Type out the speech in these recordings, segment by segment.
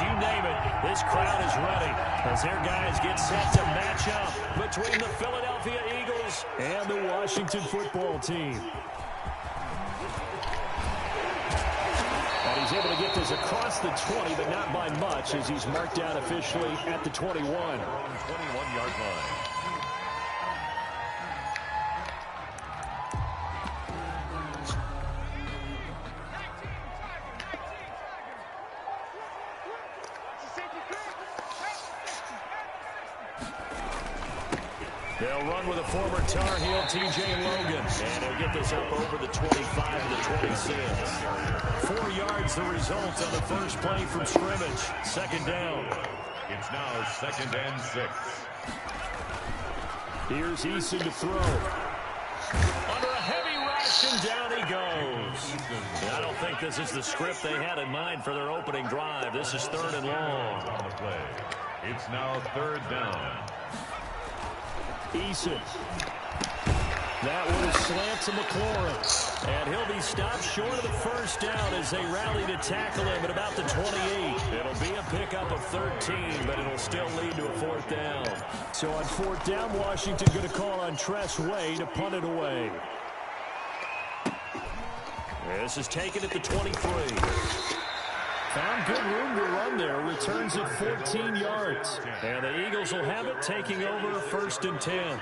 you name it, this crowd is ready as their guys get set to match up between the Philadelphia Eagles and the Washington football team. And he's able to get this across the 20, but not by much, as he's marked down officially at the 21. 21-yard line. They'll run with a former Tar Heel, T.J. Logan. And he'll get this up over the 25 to the 26. 4 yards the result on the first play from scrimmage. Second down. It's now 2nd and 6. Here's Eason to throw. Under a heavy rush, and down he goes. I don't think this is the script they had in mind for their opening drive. This is 3rd and long. On the play. It's now 3rd down. Eason. That one is slant to McLaurin. And he'll be stopped short of the first down as they rally to tackle him at about the 28. It'll be a pickup of 13, but it'll still lead to a 4th down. So on 4th down, Washington going to call on Tress Way to punt it away. This is taken at the 23. Found good room to run there. Returns at 14 yards. And the Eagles will have it, taking over 1st and 10.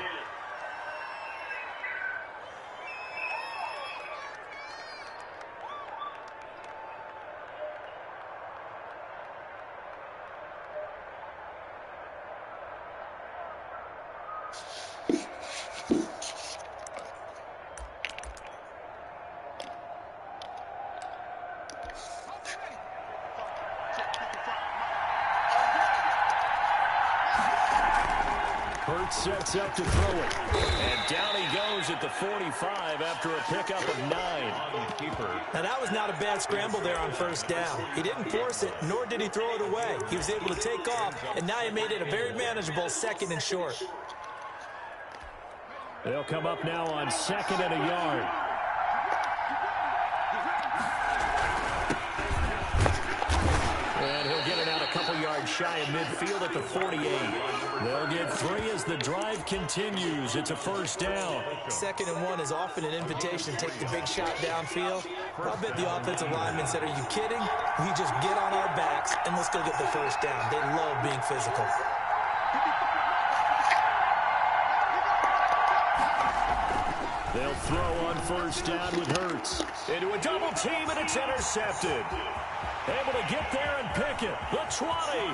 Sets up to throw it. And down he goes at the 45 after a pickup of 9. Now that was not a bad scramble there on 1st down. He didn't force it, nor did he throw it away. He was able to take off, and now he made it a very manageable 2nd and short. They'll come up now on 2nd and a yard. And he'll get it out a couple yards shy of midfield at the 48. They'll get 3 as the drive continues. It's a 1st down. 2nd and 1 is often an invitation to take the big shot downfield. I bet the offensive linemen said, "Are you kidding? We just get on our backs and let's go get the 1st down." They love being physical. They'll throw on 1st down with Hurts. Into a double team, and it's intercepted. Able to get there and pick it. The 20,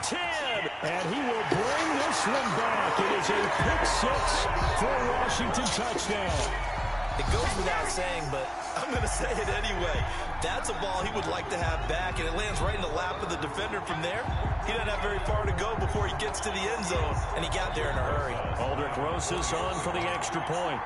10, and he will bring this one back. It is a pick-6 for a Washington touchdown. It goes without saying, but I'm going to say it anyway. That's a ball he would like to have back, and it lands right in the lap of the defender from there. He doesn't have very far to go before he gets to the end zone, and he got there in a hurry. Aldrick Rosas on for the extra point.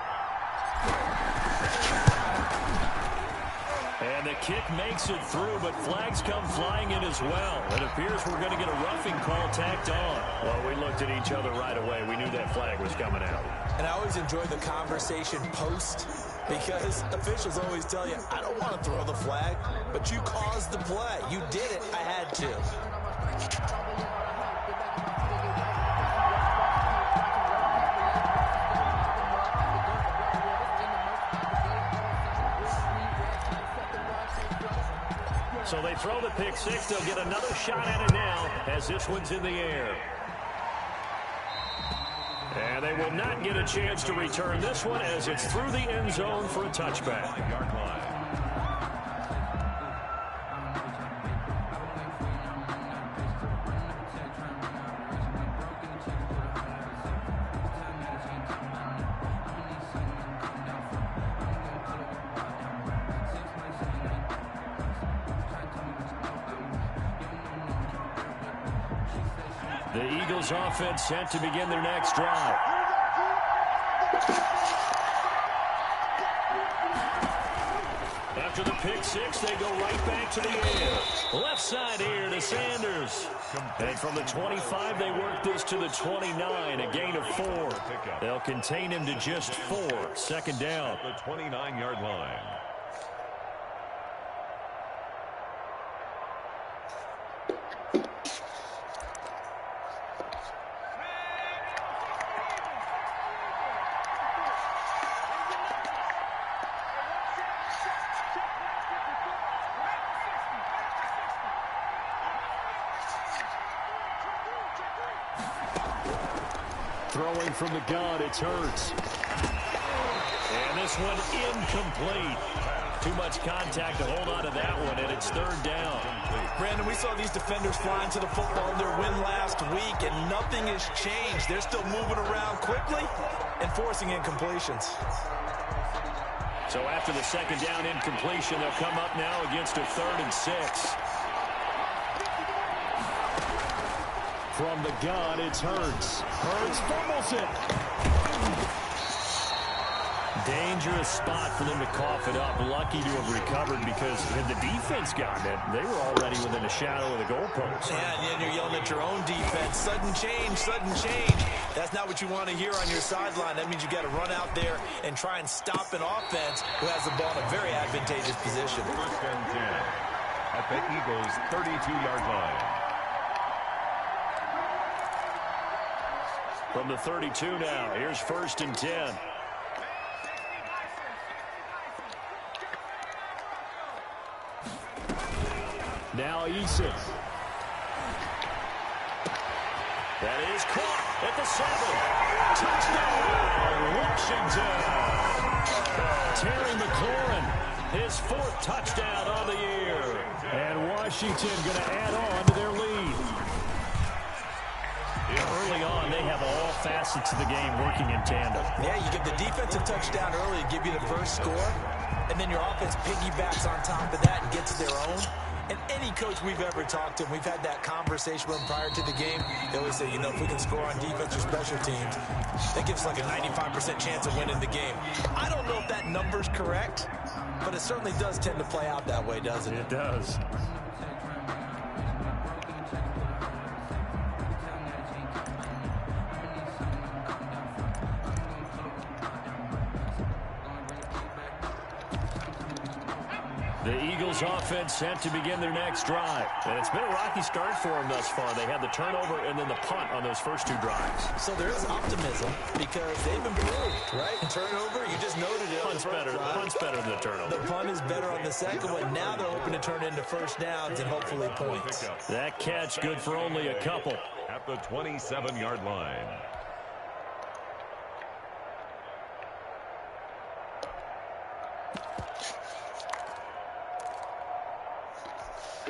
And the kick makes it through, but flags come flying in as well. It appears we're going to get a roughing call tacked on. Well, we looked at each other right away. We knew that flag was coming out. And I always enjoy the conversation post, because officials always tell you, "I don't want to throw the flag, but you caused the play. You did it. I had to." So they throw the pick-6. They'll get another shot at it now as this one's in the air. And they will not get a chance to return this one as it's through the end zone for a touchback. The Eagles offense set to begin their next drive. After the pick-6, they go right back to the air. Left side here to Sanders. And from the 25, they work this to the 29, a gain of 4. They'll contain him to just 4. 2nd down. The 29-yard line. Throwing from the gun, it's Hurts. And this one incomplete. Too much contact to hold on to that one, and it's third down. Brandon, we saw these defenders flying to the football in their win last week, and nothing has changed. They're still moving around quickly and forcing incompletions. So after the second down incompletion, they'll come up now against a 3rd and 6. From the gun, it's Hurts. Hurts fumbles it. Dangerous spot for them to cough it up. Lucky to have recovered because had the defense gotten it, they were already within a shadow of the goalpost. Yeah, and you're yelling at your own defense. Sudden change, sudden change. That's not what you want to hear on your sideline. That means you got to run out there and try and stop an offense who has the ball in a very advantageous position. 1st and 10 at the Eagles' 32-yard line. From the 32 now, here's 1st and 10. Now Eason. That is caught at the 7. Touchdown, Washington. Terry McLaurin, his 4th touchdown on the year. And Washington going to add on to their lead. Early on, they have all facets of the game working in tandem. Yeah, you get the defensive touchdown early to give you the first score, and then your offense piggybacks on top of that and gets their own. And any coach we've ever talked to, we've had that conversation with them prior to the game. They always say, you know, if we can score on defense or special teams, that gives like a 95% chance of winning the game. I don't know if that number's correct, but it certainly does tend to play out that way, doesn't it? It does. The Eagles offense set to begin their next drive. And it's been a rocky start for them thus far. They had the turnover and then the punt on those first 2 drives. So there is optimism because they've improved, right? Turnover, you just noted it. Punt's better than the turnover. The punt is better on the second one. Now they're hoping to turn into first downs and hopefully points. That catch good for only a couple. At the 27-yard line.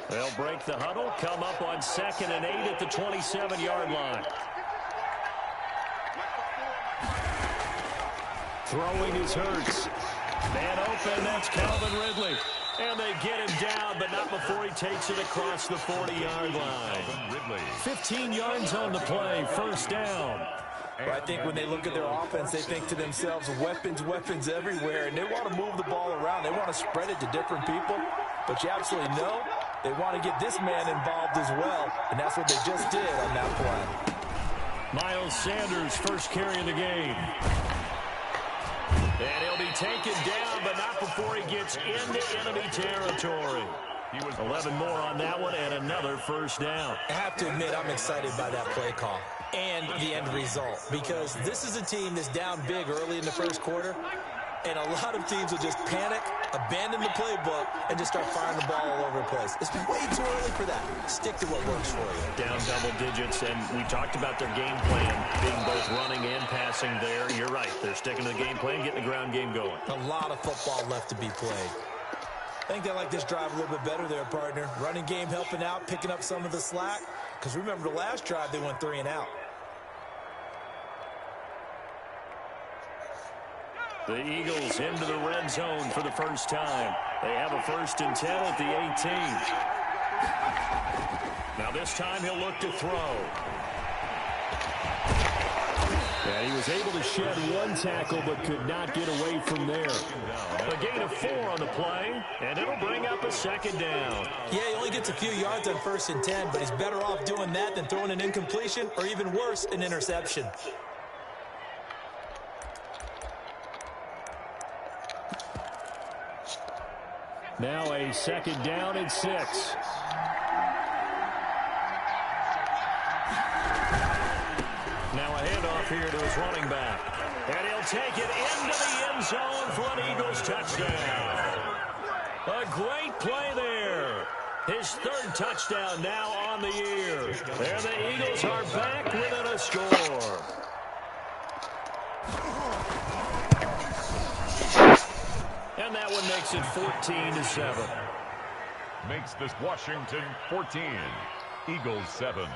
They'll break the huddle, come up on 2nd and 8 at the 27-yard line. Throwing is Hurts. Man open, that's Calvin Ridley. And they get him down, but not before he takes it across the 40-yard line. 15 yards on the play, first down. Well, I think when they look at their offense, they think to themselves, weapons, weapons everywhere, and they want to move the ball around. They want to spread it to different people, but you absolutely know they want to get this man involved as well, and that's what they just did on that play. Miles Sanders, first carry of the game. And he'll be taken down, but not before he gets into enemy territory. He was 11 more on that one, and another first down. I have to admit, I'm excited by that play call and the end result, because this is a team that's down big early in the first quarter, and a lot of teams will just panic, abandon the playbook, and just start firing the ball all over the place. It's way too early for that. Stick to what works for you. Down double digits, and we talked about their game plan being both running and passing there. You're right. They're sticking to the game plan, getting the ground game going. A lot of football left to be played. I think they like this drive a little bit better there, partner. Running game helping out, picking up some of the slack. Because remember, the last drive, they went 3 and out. The Eagles into the red zone for the first time. They have a 1st and 10 at the 18. Now this time he'll look to throw. And he was able to shed 1 tackle but could not get away from there. A gain of 4 on the play, and it'll bring up a 2nd down. Yeah, he only gets a few yards on 1st and 10, but he's better off doing that than throwing an incompletion or even worse, an interception. Now a 2nd down and 6. Now a handoff here to his running back. And he'll take it into the end zone for an Eagles touchdown. A great play there. His 3rd touchdown now on the year. And the Eagles are back within a score. And that one makes it 14-7. Makes this Washington 14, Eagles 7.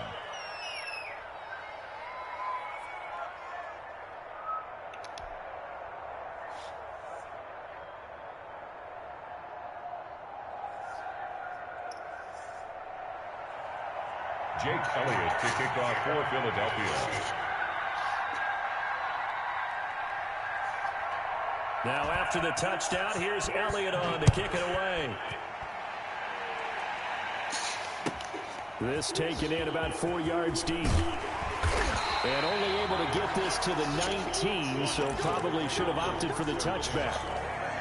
Jake Elliott to kick off for Philadelphia. Now after the touchdown, here's Elliott on to kick it away. This taken in about 4 yards deep. And only able to get this to the 19, so probably should have opted for the touchback.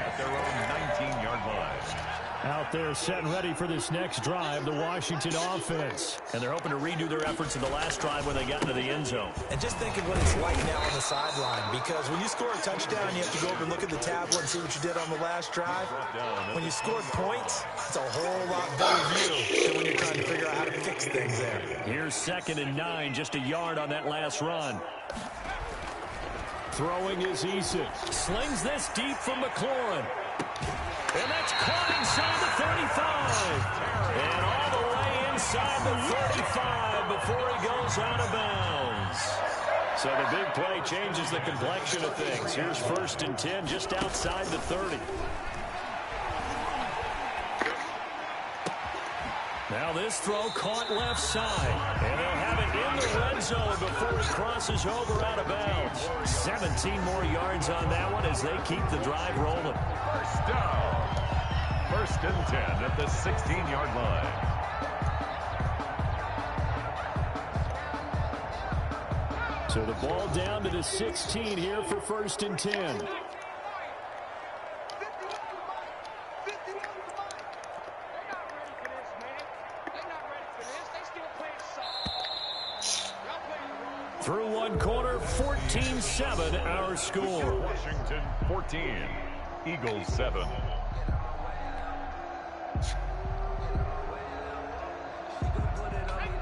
At their own 19-yard line. Out there set and ready for this next drive, the Washington offense. And they're hoping to redo their efforts in the last drive when they got into the end zone. And just think of what it's like now on the sideline, because when you score a touchdown, you have to go over and look at the tablet and see what you did on the last drive. When you scored points, it's a whole lot better view than when you're trying to figure out how to fix things there. Here's 2nd and 9, just a yard on that last run. Throwing is Eason. Slings this deep from McLaurin. And that's caught inside the 35. And all the way inside the 35 before he goes out of bounds. So the big play changes the complexion of things. Here's 1st and 10 just outside the 30. Now this throw caught left side. And they'll have it in the red zone before he crosses over out of bounds. 17 more yards on that one as they keep the drive rolling. First down. 1st and 10 at the 16-yard line. So the ball down to the 16 here for 1st and 10. Through one quarter, 14-7 our score. Washington 14, Eagles 7.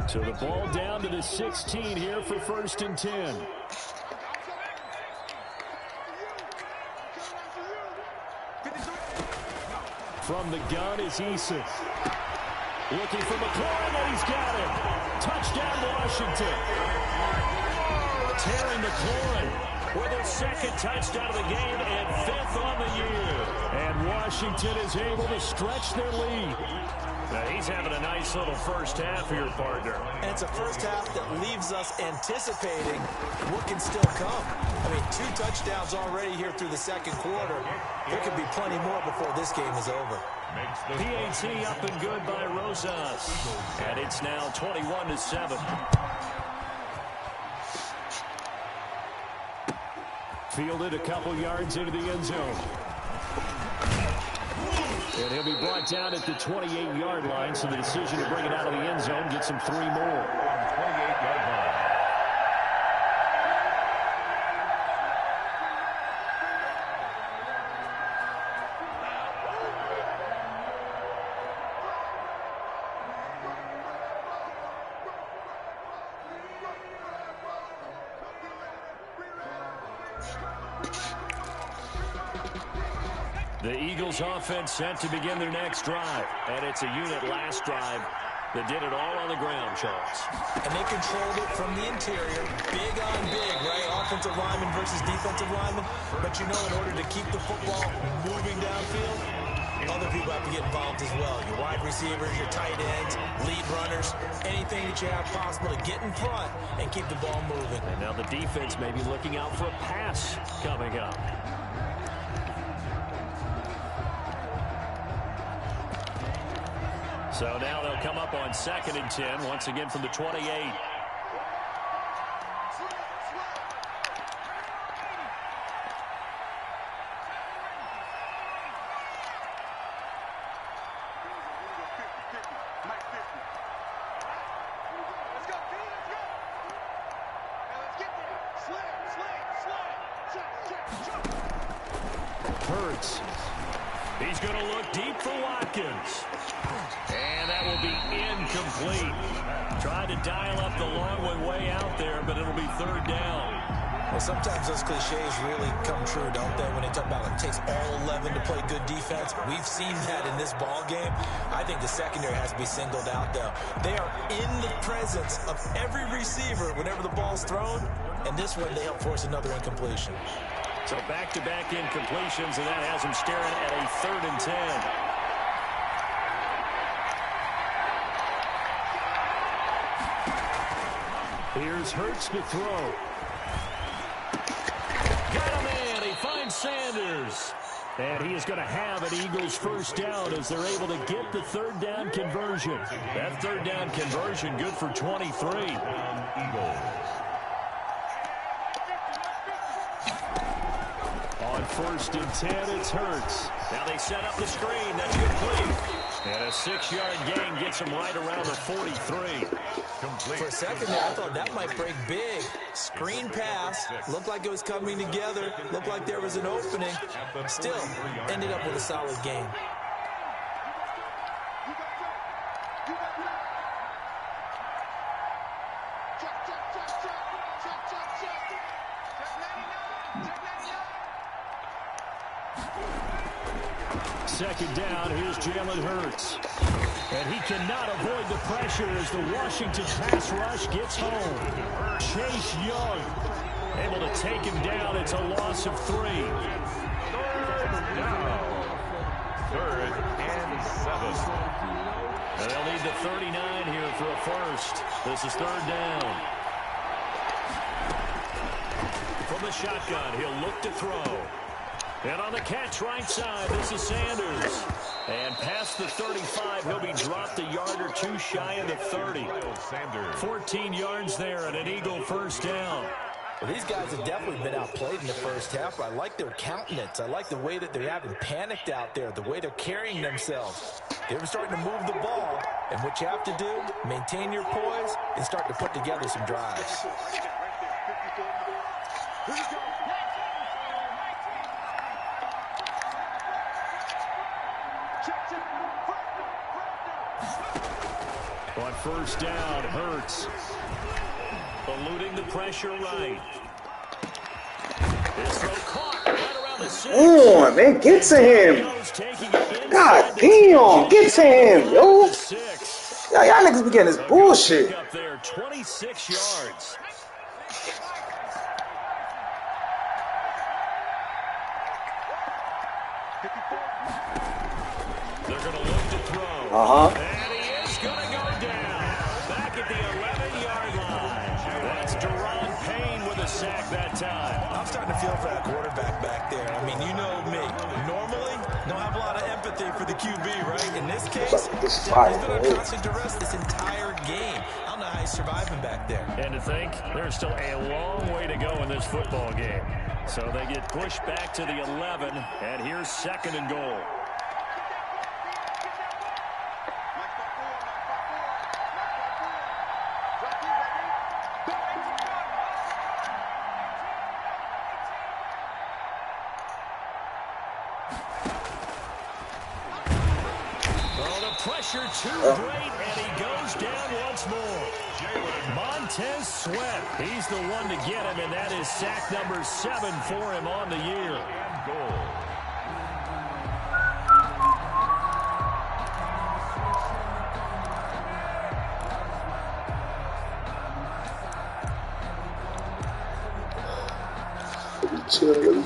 So the ball down to the 16 here for 1st and 10. From the gun is Eason. Looking for McLaurin, and he's got it. Touchdown, Washington. Terry McLaurin with his 2nd touchdown of the game and 5th on the year. And Washington is able to stretch their lead. Now he's having a nice little first half here, partner. And it's a first half that leaves us anticipating what can still come. I mean, 2 touchdowns already here through the 2nd quarter. There could be plenty more before this game is over. PAT up and good by Rosas. And it's now 21-7. Fielded a couple yards into the end zone. And he'll be brought down at the 28-yard line, so the decision to bring it out of the end zone gets him 3 more. 28-yard line. The Eagles offense set to begin their next drive. And it's a unit last drive that did it all on the ground, Charles. And they controlled it from the interior. Big on big, right? Offensive lineman versus defensive lineman. But you know, in order to keep the football moving downfield, other people have to get involved as well. Your wide receivers, your tight ends, lead runners, anything that you have possible to get in front and keep the ball moving. And now the defense may be looking out for a pass coming up. So now they'll come up on 2nd and 10, once again from the 28. Hurts. He's going to look deep for Watkins. And that will be incomplete. Tried to dial up the long one way out there, but it'll be 3rd down. Well, sometimes those cliches really come true, don't they? When they talk about it takes all 11 to play good defense. We've seen that in this ball game. I think the secondary has to be singled out, though. They are in the presence of every receiver whenever the ball's thrown, and this one they help force another incompletion. So back-to-back incompletions, and that has them staring at a 3rd and 10. Here's Hurts to throw. Got a man. He finds Sanders. And he is going to have an Eagles first down as they're able to get the 3rd down conversion. That 3rd down conversion good for 23. Eagles. On 1st and 10, it's Hurts. Now they set up the screen. That's complete. And a 6-yard gain gets him right around the 43. Complete. For a second there, I thought that might break big. Screen pass. Looked like it was coming together. Looked like there was an opening. Still, ended up with a solid gain. Second down, here's Jalen Hurts. And he cannot avoid the pressure as the Washington pass rush gets home. Chase Young able to take him down. It's a loss of 3. 3rd down. 3rd and 7. And they'll need the 39 here for a first. This is 3rd down. From the shotgun, he'll look to throw. And on the catch right side, this is Sanders. And past the 35, he'll be dropped a yard or 2 shy of the 30. 14 yards there and an Eagle first down. Well, these guys have definitely been outplayed in the first half. I like their countenance. I like the way that they haven't panicked out there, the way they're carrying themselves. They're starting to move the ball. And what you have to do, maintain your poise and start to put together some drives. On 1st down, Hurts. Eluding the pressure right. This throw caught right around the 6. On, man, get to him. God damn, get to him, yo. Y'all niggas be getting this bullshit. Up there, 26 yards. They're going to look to throw. And he is going to go down. Back at the 11-yard line. That's Deron Payne with a sack that time. I'm starting to feel for that quarterback back there. I mean, you know me. Normally, don't have a lot of empathy for the QB, right? In this case, he's been on constant duress this entire game. I don't know how he's surviving back there. And to think, there's still a long way to go in this football game. So they get pushed back to the 11, and here's 2nd and goal. Pressure too great, and he goes down once more. Montez Sweat, he's the one to get him, and that is sack number 7 for him on the year. And goal.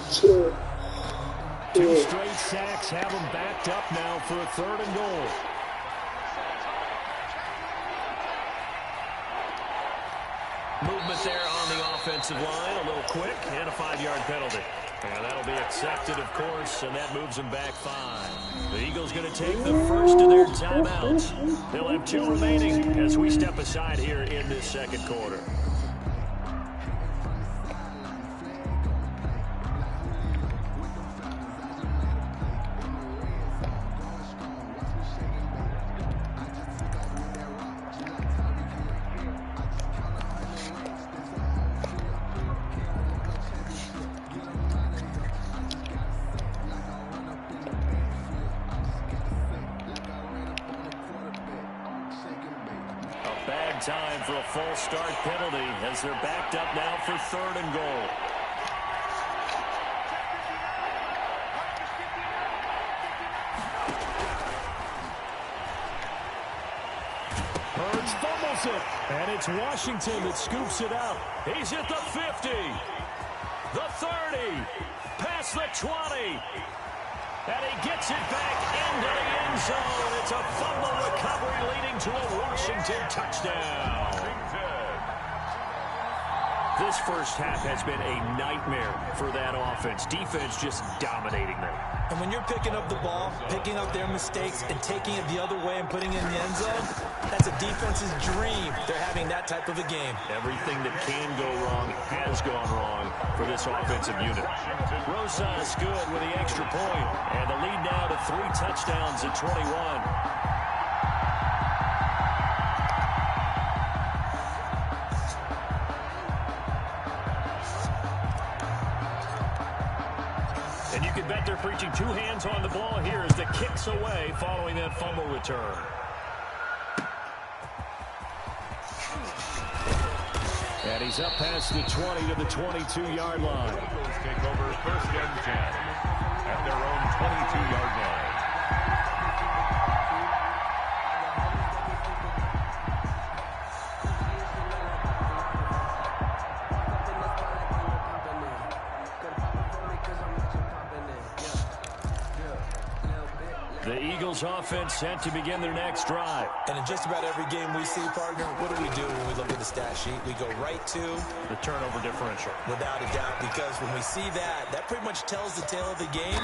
Chill. 2 straight sacks have him backed up now for a 3rd and goal. Movement there on the offensive line, a little quick, and a 5-yard penalty. And that'll be accepted, of course, and that moves them back 5. The Eagles going to take the first of their timeouts. They'll have 2 remaining as we step aside here in this 2nd quarter. Time for a false start penalty as they're backed up now for 3rd and goal. fumbles it. And it's Washington that scoops it up. He's at the 50, the 30, past the 20. And he gets it back into the end zone. It's a fumble recovery leading to a Washington touchdown. This first half has been a nightmare for that offense. Defense just dominating them. And when you're picking up the ball, picking up their mistakes, and taking it the other way and putting it in the end zone, that's a defense's dream. They're having that type of a game. Everything that can go wrong has gone wrong for this offensive unit. Rosas good with the extra point, and the lead now to 3 touchdowns at 21. And you can bet they're preaching 2 hands on the ball here as the kick's away following that fumble return. And he's up past the 20 to the 22-yard line. Eagles take over 1st and 10 at their own 22-yard line. The Eagles offense set to begin their next drive. And in just about every game we see, partner, what do we do when we look at the stat sheet? We go right to the turnover differential. Without a doubt, because when we see that, that pretty much tells the tale of the game.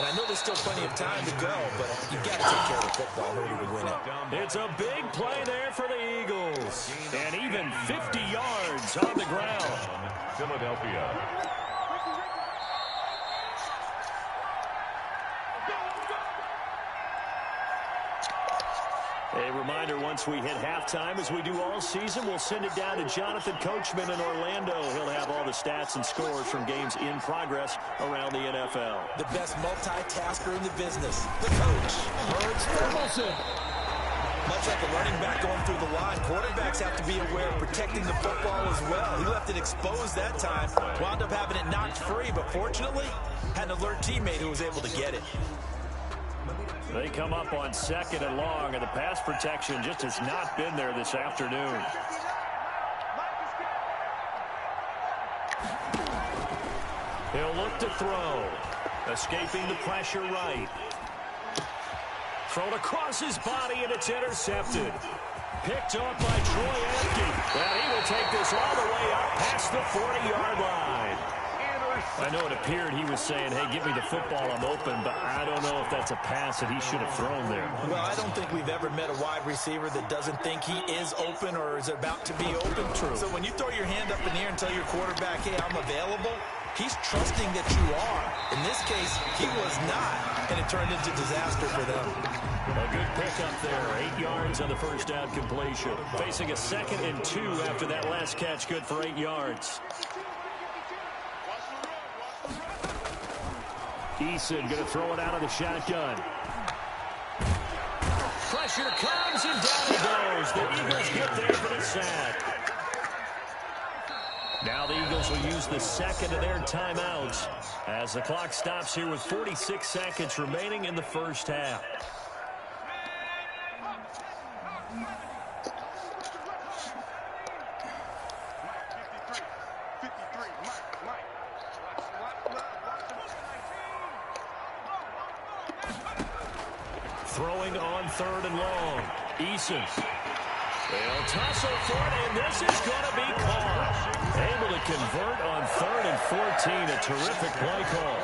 And I know there's still plenty of time to go, but you've got to take care of the football in order to win it. It's a big play there for the Eagles. And even 50 yards on the ground. Philadelphia. A reminder, once we hit halftime, as we do all season, we'll send it down to Jonathan Coachman in Orlando. He'll have all the stats and scores from games in progress around the NFL. The best multitasker in the business, the coach. Hurts fumbles it. Much like a running back going through the line, quarterbacks have to be aware of protecting the football as well. He left it exposed that time, wound up having it knocked free, but fortunately, had an alert teammate who was able to get it. They come up on 2nd and long, and the pass protection just has not been there this afternoon. He'll look to throw. Escaping the pressure right. Thrown across his body, and it's intercepted. Picked up by Troy Apke. And he will take this all the way up past the 40-yard line. I know it appeared he was saying, hey, give me the football, I'm open, but I don't know if that's a pass that he should have thrown there. Well, I don't think we've ever met a wide receiver that doesn't think he is open or is about to be open. True. So when you throw your hand up in the air and tell your quarterback, hey, I'm available, he's trusting that you are. In this case, he was not, and it turned into disaster for them. A good pickup there, 8 yards on the first down completion. Facing a 2nd and 2 after that last catch, good for 8 yards. Eason going to throw it out of the shotgun. Pressure comes, and down he goes. The Eagles get there for the sack. Now the Eagles will use the 2nd of their timeouts as the clock stops here with 46 seconds remaining in the first half. Throwing on 3rd and long. Eason. They'll tussle for it, and this is going to be caught. Able to convert on 3rd and 14. A terrific play call.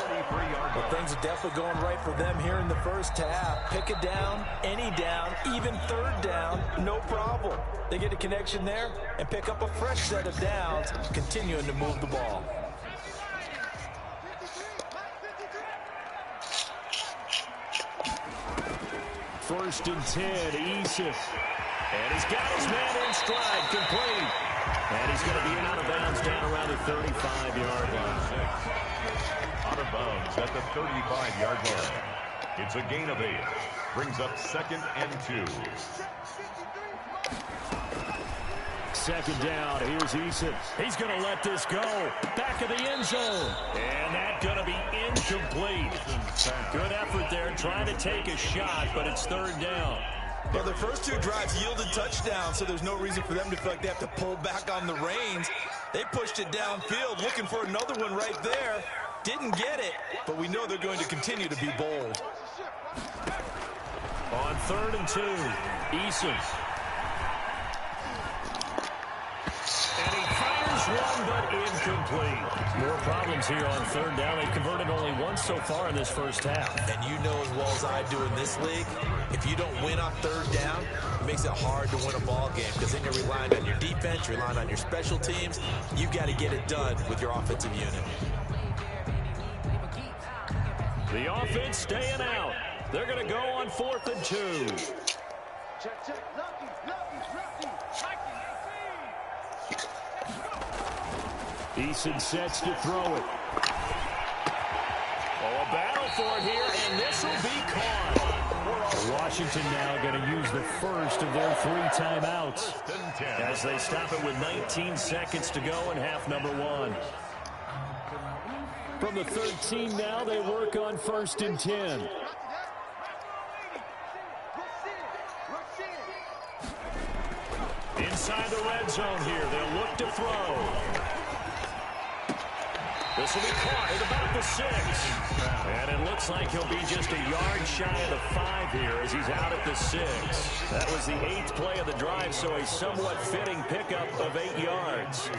Well, things are definitely going right for them here in the first half. Pick a down, any down, even 3rd down, no problem. They get a connection there and pick up a fresh set of downs, continuing to move the ball. First and 10, Eason. And he's got his man in stride, complete. And he's going to be out of bounds down around the 35-yard line. Out of bounds at the 35-yard line. It's a gain of 8. Brings up 2nd and 2. 2nd down, here's Eason. He's going to let this go. Back of the end zone. And that's going to be incomplete. Good effort there, trying to take a shot, but it's 3rd down. Well, their first two drives yielded touchdowns, so there's no reason for them to feel like they have to pull back on the reins. They pushed it downfield, looking for another one right there. Didn't get it, but we know they're going to continue to be bold. On 3rd and 2, Eason. And he fires one, but incomplete. More problems here on 3rd down. They've converted only once so far in this first half. And you know as well as I do in this league, if you don't win on 3rd down, it makes it hard to win a ball game because then you're relying on your defense, you're relying on your special teams. You've got to get it done with your offensive unit. The offense staying out. They're going to go on 4th and 2. Eason sets to throw it. Oh, a battle for it here, and this will be caught. Washington now going to use the first of their 3 timeouts as they stop it with 19 seconds to go in half number 1. From the 13 now, they work on 1st and 10. Inside the red zone here, they'll look to throw. This will be caught at about the 6. And it looks like he'll be just a yard shy of the 5 here as he's out at the 6. That was the 8th play of the drive, so a somewhat fitting pickup of 8 yards.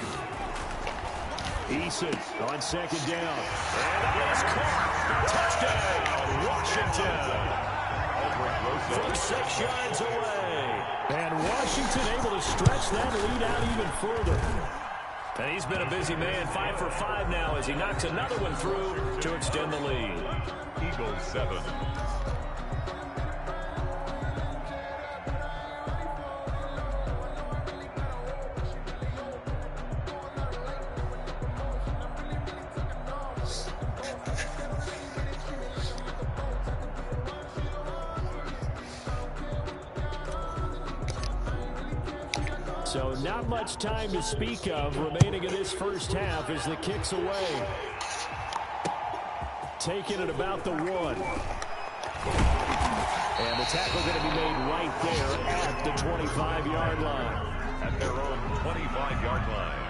Eason on 2nd down. And that is caught. Touchdown, Washington. From 6 yards away. And Washington able to stretch that lead out even further. And he's been a busy man, 5 for 5 now as he knocks another one through to extend the lead. Eagles 7. So not much time to speak of remaining in this first half as the kick's away. Taken at about the 1. And the tackle going to be made right there at the 25-yard line. At their own 25-yard line.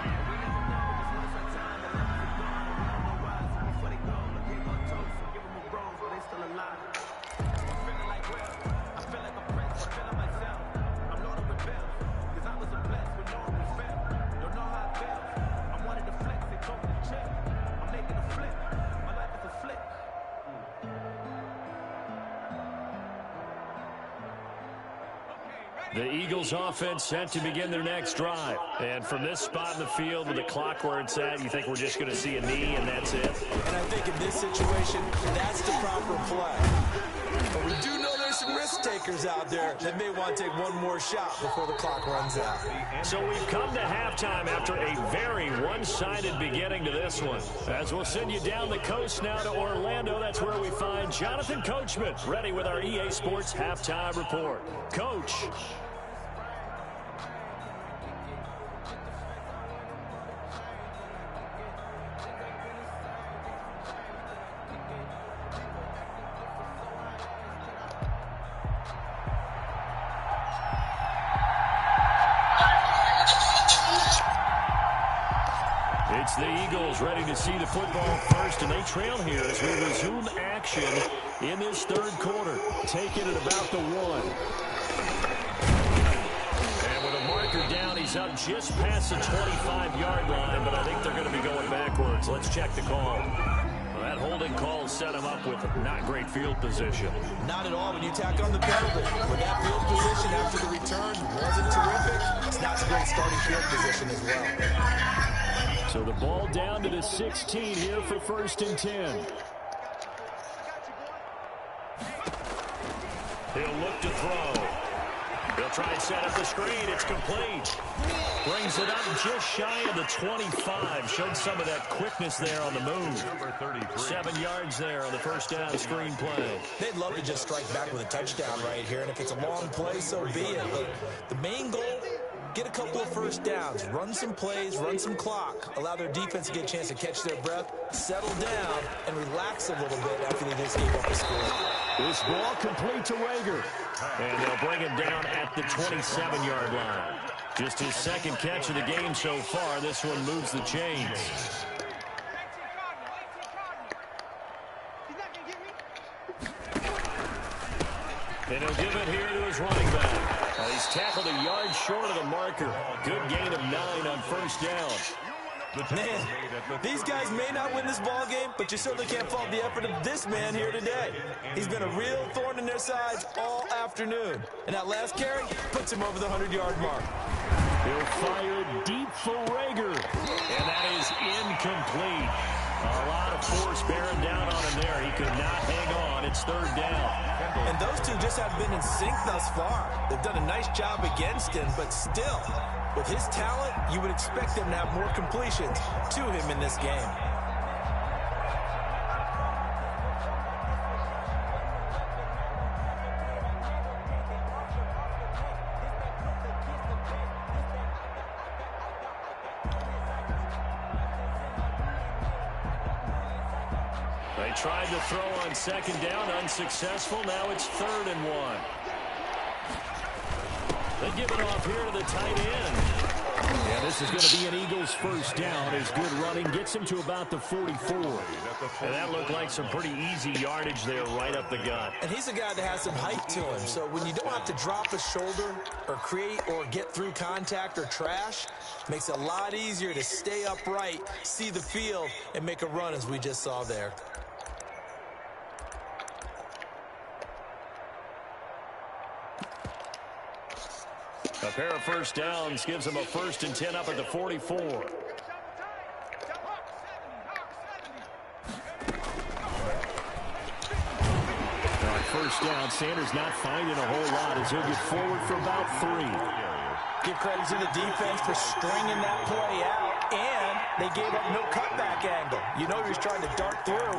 The Eagles offense set to begin their next drive. And from this spot in the field with the clock where it's at, you think we're just going to see a knee and that's it? And I think in this situation, that's the proper play. But we do know there's some risk takers out there that may want to take one more shot before the clock runs out. So we've come to halftime after a very one-sided beginning to this one. As we'll send you down the coast now to Orlando, that's where we find Jonathan Coachman ready with our EA Sports Halftime Report. Coach. It's the Eagles ready to see the football first, and they trail here as we resume action in this 3rd quarter. Taking it about the 1. And with a marker down, he's up just past the 25-yard line, but I think they're going to be going backwards. Let's check the call. Well, that holding call set him up with not great field position. Not at all when you tack on the penalty. With that field position after the return wasn't terrific, it's not a great starting field position as well. So the ball down to the 16 here for 1st and 10. He'll look to throw. He'll try and set up the screen. It's complete. Brings it up just shy of the 25. Showed some of that quickness there on the move. 7 yards there on the first down screen play. They'd love to just strike back with a touchdown right here, and if it's a long play, so be it. But the main goal, get a couple of first downs, run some plays, run some clock, allow their defense to get a chance to catch their breath, settle down, and relax a little bit after they just gave up a score. This ball complete to Reagor. And they'll bring him down at the 27-yard line. Just his second catch of the game so far. This one moves the chains. And he'll give it here to his running back. He's tackled a yard short of the marker. Good gain of 9 on first down. Man, these guys may not win this ball game, but you certainly can't fault the effort of this man here today. He's been a real thorn in their sides all afternoon. And that last carry puts him over the 100-yard mark. He'll fire deep for Reagor. And that is incomplete. A lot of force bearing down on him there. He could not hang on. It's third down. And those two just have been in sync thus far. They've done a nice job against him, but still, with his talent, you would expect them to have more completions to him in this game. They tried to throw on second down, unsuccessful. Now it's 3rd and 1. They give it off here to the tight end. Yeah, this is going to be an Eagles first down. His good running gets him to about the 44. And that looked like some pretty easy yardage there right up the gut. And he's a guy that has some height to him. So when you don't have to drop a shoulder or create or get through contact or trash, makes it a lot easier to stay upright, see the field, and make a run as we just saw there. A pair of first downs gives him a 1st and 10 up at the 44. On first down, Sanders not finding a whole lot as he'll get forward for about 3. Give credit to the defense for stringing that play out, and they gave up no cutback angle. You know he was trying to dart through.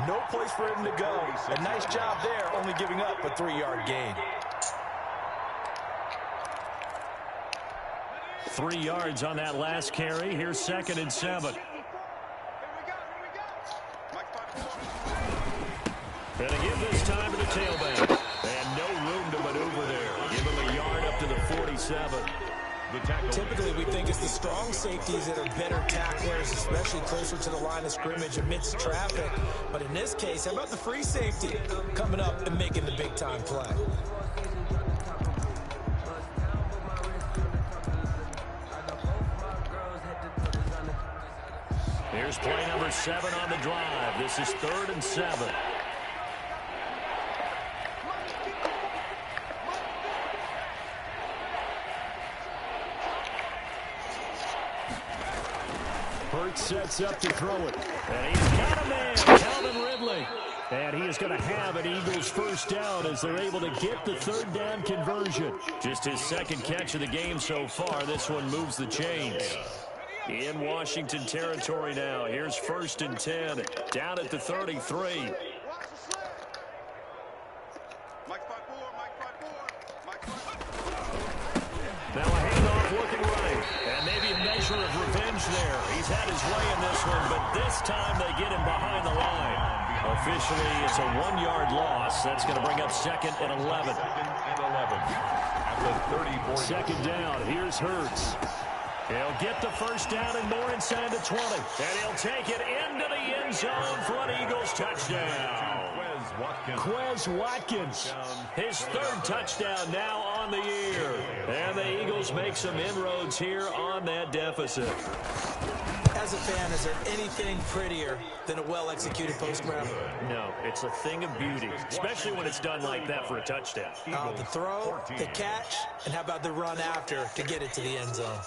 No place for him to go. A nice job there, only giving up a 3-yard gain. 3 yards on that last carry. Here's 2nd and 7. Going to give this time to the tailback. And no room to maneuver there. Give him a yard up to the 47. Typically, we think it's the strong safeties that are better tacklers, especially closer to the line of scrimmage amidst traffic. But in this case, how about the free safety coming up and making the big-time play? Here's play number 7 on the drive. This is 3rd and 7. Hurts sets up to throw it. And he's got a man, Calvin Ridley. And he is going to have an Eagles first down as they're able to get the 3rd down conversion. Just his 2nd catch of the game so far. This one moves the chains. In Washington territory now. Here's 1st and 10. Down at the 33. Now a handoff looking right. And maybe a measure of revenge there. He's had his way in this one, but this time they get him behind the line. Officially, it's a 1-yard loss. That's going to bring up 2nd and 11. 2nd and 11 at the 34. 2nd down. Here's Hurts. He'll get the first down and more inside the 20. And he'll take it into the end zone for an Eagles touchdown. Quez Watkins. His 3rd touchdown now on the year. And the Eagles make some inroads here on that deficit. As a fan, is there anything prettier than a well-executed post-round? No, it's a thing of beauty, especially when it's done like that for a touchdown. The throw, the catch, and how about the run after to get it to the end zone?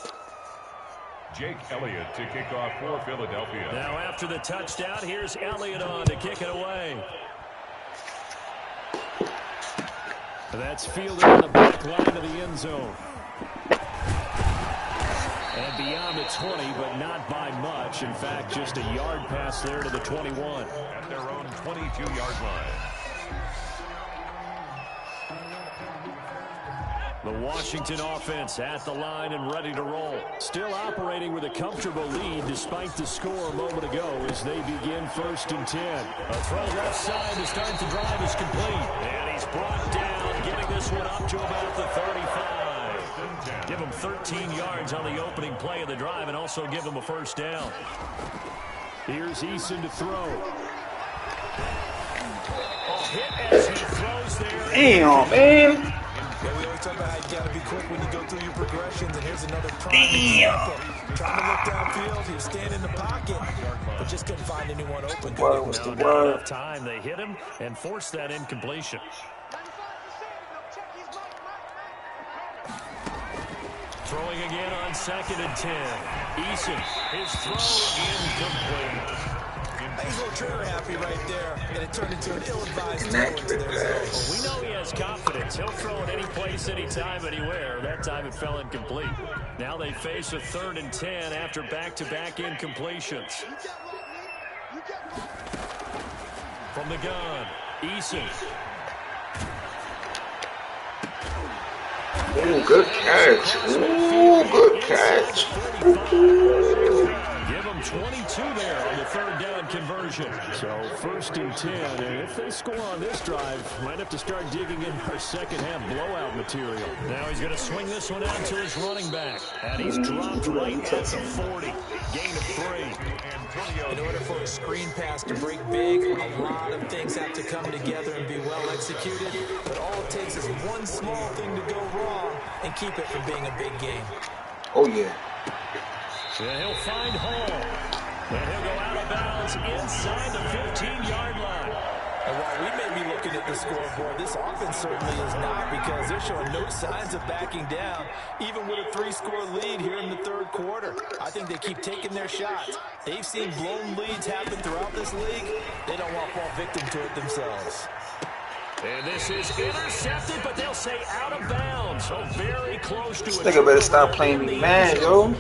Jake Elliott to kick off for Philadelphia. Now after the touchdown, here's Elliott on to kick it away. That's fielded on the back line of the end zone. And beyond the 20, but not by much. In fact, just a yard pass there to the 21. At their own 22-yard line. The Washington offense at the line and ready to roll. Still operating with a comfortable lead despite the score a moment ago as they begin 1st and 10. A throw left side to start the drive is complete. And he's brought down, getting this one up to about the 35. Give him 13 yards on the opening play of the drive and also give him a 1st down. Here's Eason to throw. A hit as he throws there. Damn, man. Yeah, we always talk about how you got to be quick when you go through your progressions, and here's another prime example. Trying to look downfield, he was standing in the pocket, but just couldn't find anyone open. What was the Not word? enough time. They hit him and forced that incompletion. Throwing again on 2nd and 10. Eason, his throw incomplete. He's a little trigger happy right there, and it turned into an ill-advised throw into their zone. Well, we know he has confidence. He'll throw it any place, anytime, anywhere. That time it fell incomplete. Now they face a 3rd and 10 after back-to-back incompletions. From the gun, Eason. Ooh, good catch. Ooh, good catch. Give them 22 there on the 3rd down conversion. So 1st and 10, and if they score on this drive, might have to start digging in for second half blowout material. Now he's going to swing this one out to his running back, and he's dropped right at the 40. Gain of 3. In order for a screen pass to break big, a lot of things have to come together and be well executed, but all it takes is one small thing to go wrong and keep it from being a big game. Oh, yeah. And he'll find Hall. And he'll go out of bounds inside the 15-yard line. And while we may be looking at the scoreboard, this offense certainly is not, because they're showing no signs of backing down, even with a 3-score lead here in the 3rd quarter. I think they keep taking their shots. They've seen blown leads happen throughout this league. They don't want to fall victim to it themselves. And this is intercepted, but they'll say out of bounds. So very close to it. This nigga better stop playing me, man, yo.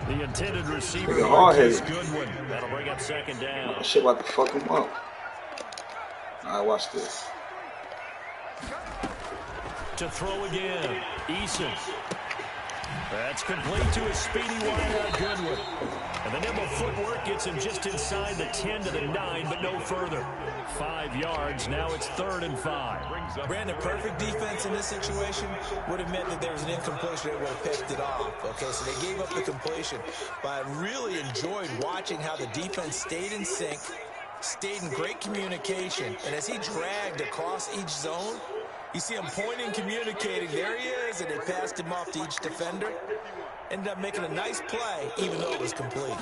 The intended receiver is Goodwin. That'll bring up 2nd down. That shit about to fuck him up. Alright, watch this. To throw again, Eason. That's complete to a speedy wideout Goodwin. And the nimble footwork gets him just inside the 10 to the 9, but no further. 5 yards, now it's 3rd and 5. Brandon, perfect defense in this situation would have meant that there was an incompletion. They would have picked it off. Okay, so they gave up the completion. But I really enjoyed watching how the defense stayed in sync, stayed in great communication, and as he dragged across each zone, you see him pointing, communicating. There he is, and they passed him off to each defender. Ended up making a nice play, even though it was complete.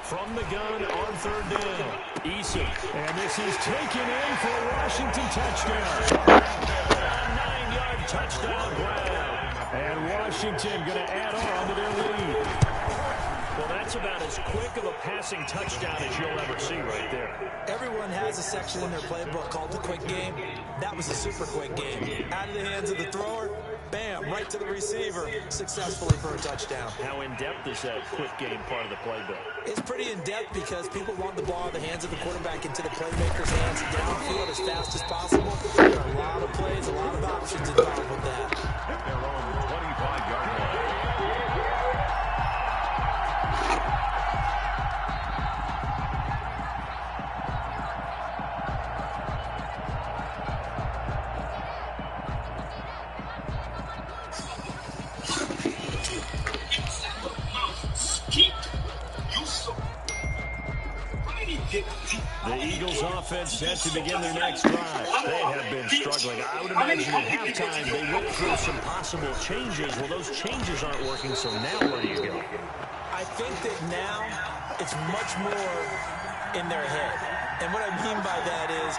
From the gun on 3rd down, Eason. And this is taken in for a Washington touchdown. A 9-yard touchdown grab. And Washington going to add on to their lead. Well, that's about as quick of a passing touchdown as you'll ever see right there. Everyone has a section in their playbook called the quick game. That was a super quick game. Out of the hands of the thrower, bam, right to the receiver, successfully for a touchdown. How in-depth is that quick game part of the playbook? It's pretty in-depth because people want the ball in the hands of the quarterback into the playmaker's hands downfield as fast as possible. There are a lot of plays, a lot of options involved with that. At their own 25-yard line. The Eagles offense set to begin their next drive. They have been struggling. I would imagine at halftime they went through some possible changes. Well, those changes aren't working, so now where do you go? I think that now it's much more in their head. And what I mean by that is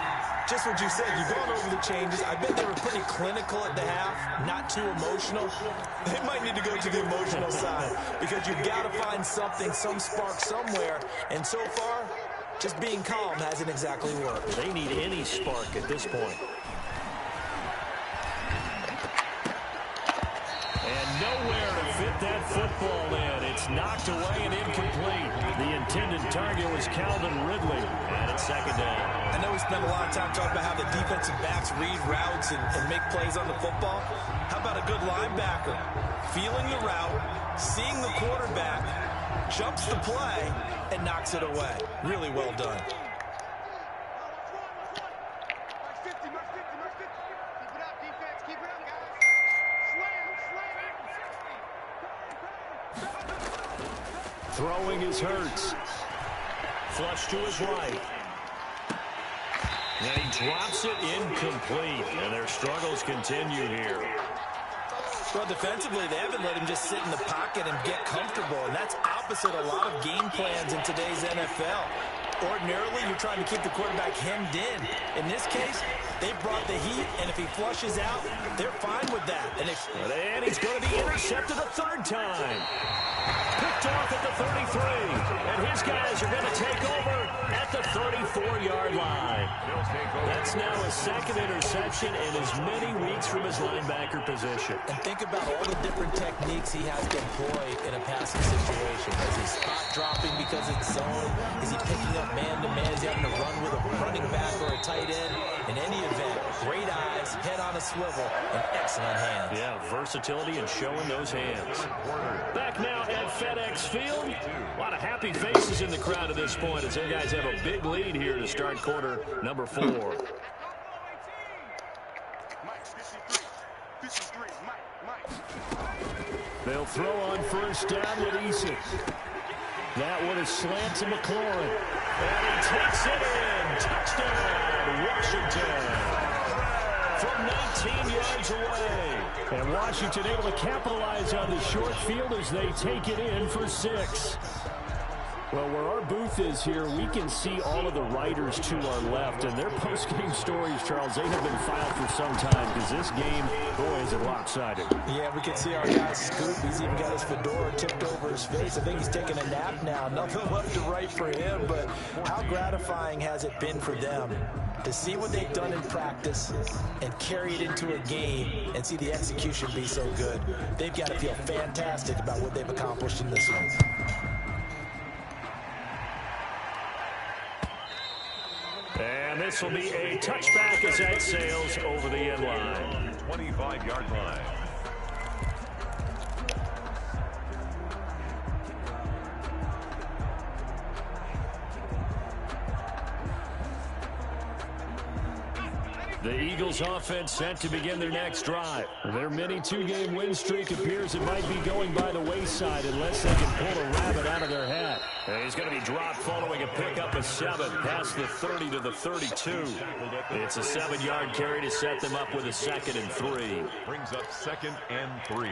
just what you said. You've gone over the changes. I bet they were pretty clinical at the half, not too emotional. They might need to go to the emotional side because you've got to find something, some spark somewhere. And so far, just being calm hasn't exactly worked. They need any spark at this point. And nowhere to fit that football in. It's knocked away and incomplete. The intended target was Calvin Ridley, and it's second down. I know we spent a lot of time talking about how the defensive backs read routes and make plays on the football. How about a good linebacker? Feeling the route, seeing the quarterback, jumps the play, and knocks it away. Really well done. Throwing is Hurts. Flush to his right. And he drops it incomplete. And their struggles continue here. Well, defensively, they haven't let him just sit in the pocket and get comfortable. And that's opposite a lot of game plans in today's NFL. Ordinarily, you're trying to keep the quarterback hemmed in. In this case, they brought the heat, and if he flushes out, they're fine with that. And he's going to be intercepted a third time. Picked off at the 33. And his guys are going to take over at the 34-yard line. That's now a second interception in as many weeks from his linebacker position. And think about all the different techniques he has to employ in a passing situation. Is he spot dropping because it's zone? Is he picking up man-to-man? Is he having to run with a running back or a tight end? In any event, great eyes, head on a swivel, and excellent hands. Yeah, versatility and showing those hands. Back now at FedEx Field. A lot of happy faces in the crowd at this point as their guys have a big lead here to start quarter number 4. They'll throw on first down with Eason. That one is slant to McLaurin. And he takes it in. Touchdown, Washington. From 19 yards away. And Washington able to capitalize on the short field as they take it in for 6. Well, where our booth is here, we can see all of the writers to our left. And their post-game stories, Charles, they have been filed for some time because this game, boy, is it lopsided. Yeah, we can see our guy Scoop. He's even got his fedora tipped over his face. I think he's taking a nap now. Nothing left to write for him, but how gratifying has it been for them to see what they've done in practice and carry it into a game and see the execution be so good. They've got to feel fantastic about what they've accomplished in this one. And this will be a touchback as that sails over the end line. 25-yard line. The Eagles offense set to begin their next drive. Their mini 2-game win streak appears it might be going by the wayside unless they can pull a rabbit out of their hat. And he's going to be dropped following a pickup of 7 past the 30 to the 32. It's a 7-yard carry to set them up with a 2nd and 3. Brings up 2nd and 3.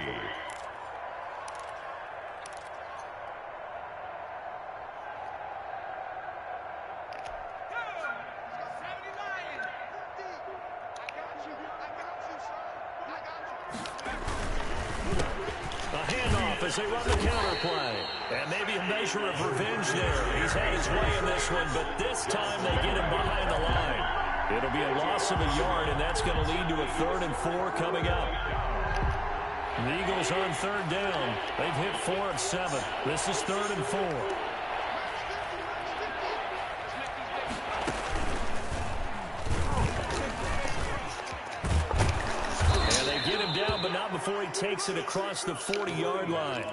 As they run the counter play. And maybe a measure of revenge there. He's had his way in this one, but this time they get him behind the line. It'll be a loss of a yard, and that's going to lead to a 3rd and 4 coming up. The Eagles on 3rd down. They've hit 4 of 7. This is 3rd and 4. But not before he takes it across the 40-yard line.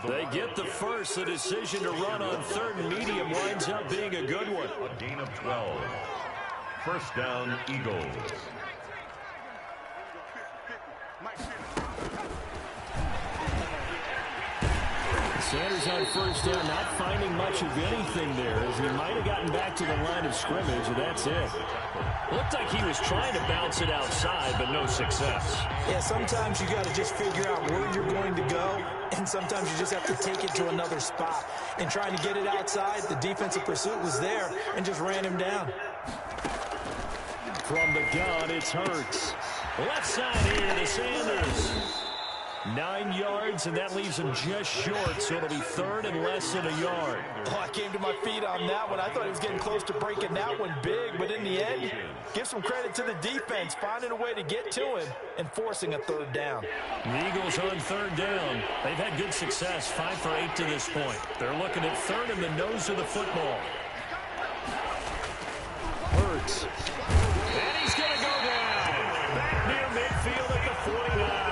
They get the first. The decision to run on 3rd and medium winds up being a good one. A gain of 12. First down, Eagles. Sanders on first down, not finding much of anything there as he might have gotten back to the line of scrimmage, and that's it. Looked like he was trying to bounce it outside, but no success. Yeah, sometimes you got to just figure out where you're going to go, and sometimes you just have to take it to another spot. And trying to get it outside, the defensive pursuit was there and just ran him down. From the gun, it's Hurts. Left side here to Sanders. 9 yards, and that leaves him just short, so it'll be third and less than a yard. Oh, I came to my feet on that one. I thought he was getting close to breaking that one big, but in the end, give some credit to the defense, finding a way to get to him and forcing a third down. The Eagles on third down. They've had good success, 5 for 8 to this point. They're looking at third in the nose of the football. Hurts. And he's going to go down. Back near midfield at the 49.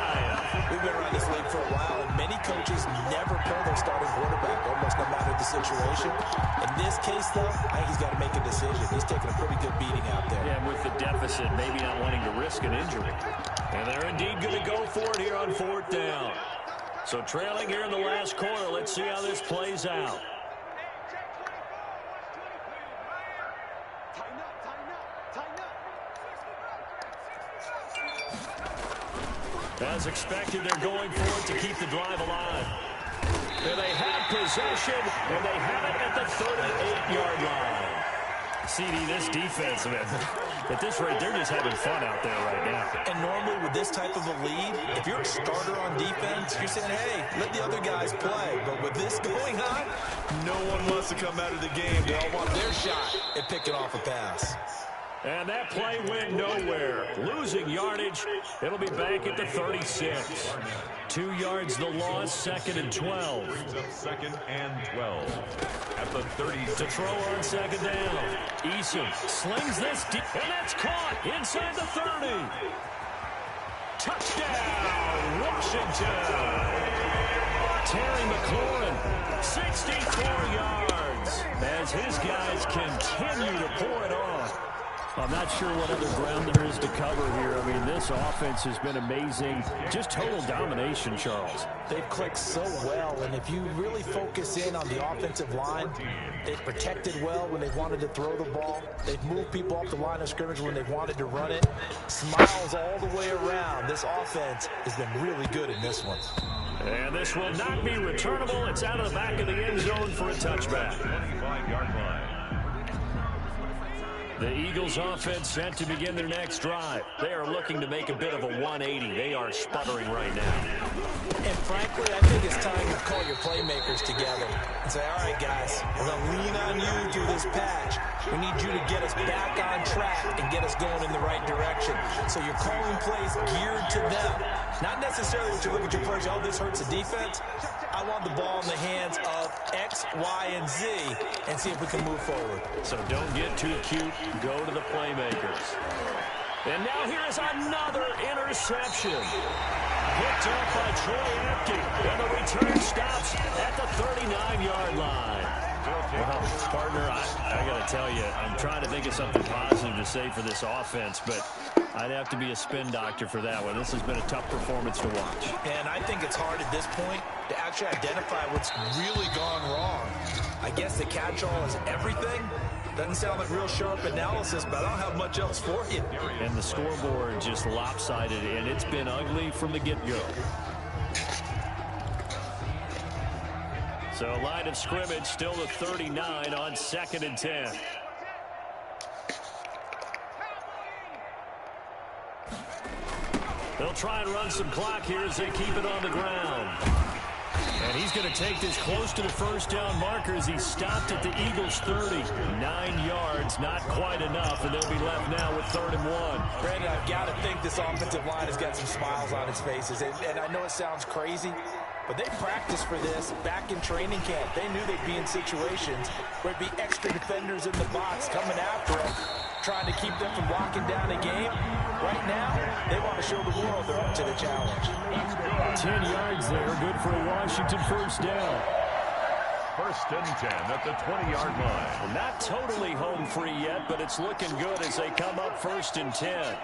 We've been around this league for a while, and many coaches never pull their starting quarterback, almost no matter the situation. In this case, though, I think he's got to make a decision. He's taking a pretty good beating out there. Yeah, with the deficit, maybe not wanting to risk an injury. And they're indeed going to go for it here on fourth down. So trailing here in the last quarter, let's see how this plays out. As expected, they're going for it to keep the drive alive. And they have possession, and they have it at the 38-yard line. CD, this defense, man, at this rate, they're just having fun out there right now. And normally with this type of a lead, if you're a starter on defense, you're saying, hey, let the other guys play. But with this going on, no one wants to come out of the game. They all want their shot at picking off a pass. And that play went nowhere. Losing yardage. It'll be back at the 36. 2 yards the loss, second and 12. Brings up second and 12 at the 30. To throw on second down. Eason slings this deep, and that's caught inside the 30. Touchdown, Washington. Terry McLaurin, 64 yards, as his guys continue to pour it on. I'm not sure what other ground there is to cover here. I mean, this offense has been amazing. Just total domination, Charles. They've clicked so well, and if you really focus in on the offensive line, they've protected well when they wanted to throw the ball. They've moved people off the line of scrimmage when they've wanted to run it. Smiles all the way around. This offense has been really good in this one. And this will not be returnable. It's out of the back of the end zone for a touchback. 25-yard line. The Eagles offense set to begin their next drive. They are looking to make a bit of a 180. They are sputtering right now. And frankly, I think it's time to call your playmakers together and say, all right, guys, we're going to lean on you through this patch. We need you to get us back on track and get us going in the right direction. So you're calling plays geared to them. Not necessarily what you look at your players, oh, this hurts the defense. I want the ball in the hands of X, Y, and Z and see if we can move forward. So don't get too cute. Go to the playmakers. And now here is another interception. Picked up by Troy Apke. And the return stops at the 39-yard line. Well, partner, I got to tell you, I'm trying to think of something positive to say for this offense, but I'd have to be a spin doctor for that one. This has been a tough performance to watch. And I think it's hard at this point to actually identify what's really gone wrong. I guess the catch-all is everything. Doesn't sound like real sharp analysis, but I don't have much else for you. And the scoreboard just lopsided, and it's been ugly from the get-go. So line of scrimmage still the 39 on 2nd and 10. They'll try and run some clock here as they keep it on the ground. And he's going to take this close to the first down marker as he stopped at the Eagles' 30. 9 yards, not quite enough, and they'll be left now with 3rd and 1. Brandon, I've got to think this offensive line has got some smiles on its faces. And I know it sounds crazy, but they practiced for this back in training camp. They knew they'd be in situations where it'd be extra defenders in the box coming after them, trying to keep them from locking down a game. Right now, they want to show the world they're up to the challenge. 10 yards there, good for a Washington first down. 1st and 10 at the 20-yard line. Not totally home free yet, but it's looking good as they come up 1st and 10.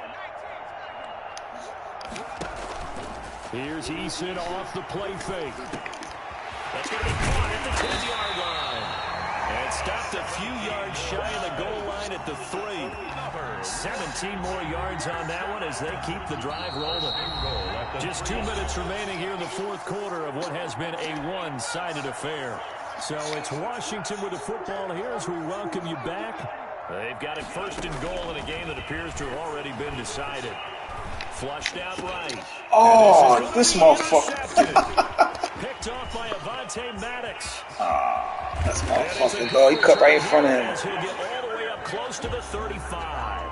Here's Eason off the play fake. That's going to be caught at the 10-yard line. And stopped a few yards shy of the goal line at the 3. 17 more yards on that one as they keep the drive rolling. Just 2 minutes remaining here in the 4th quarter of what has been a one-sided affair. So it's Washington with the football here as we welcome you back. They've got it 1st and goal in a game that appears to have already been decided. Flushed out right. Oh, this motherfucker. Picked off by Avonte Maddox. That's motherfucking dog. He cut right in front of him. He'll get all the way up close to the 35.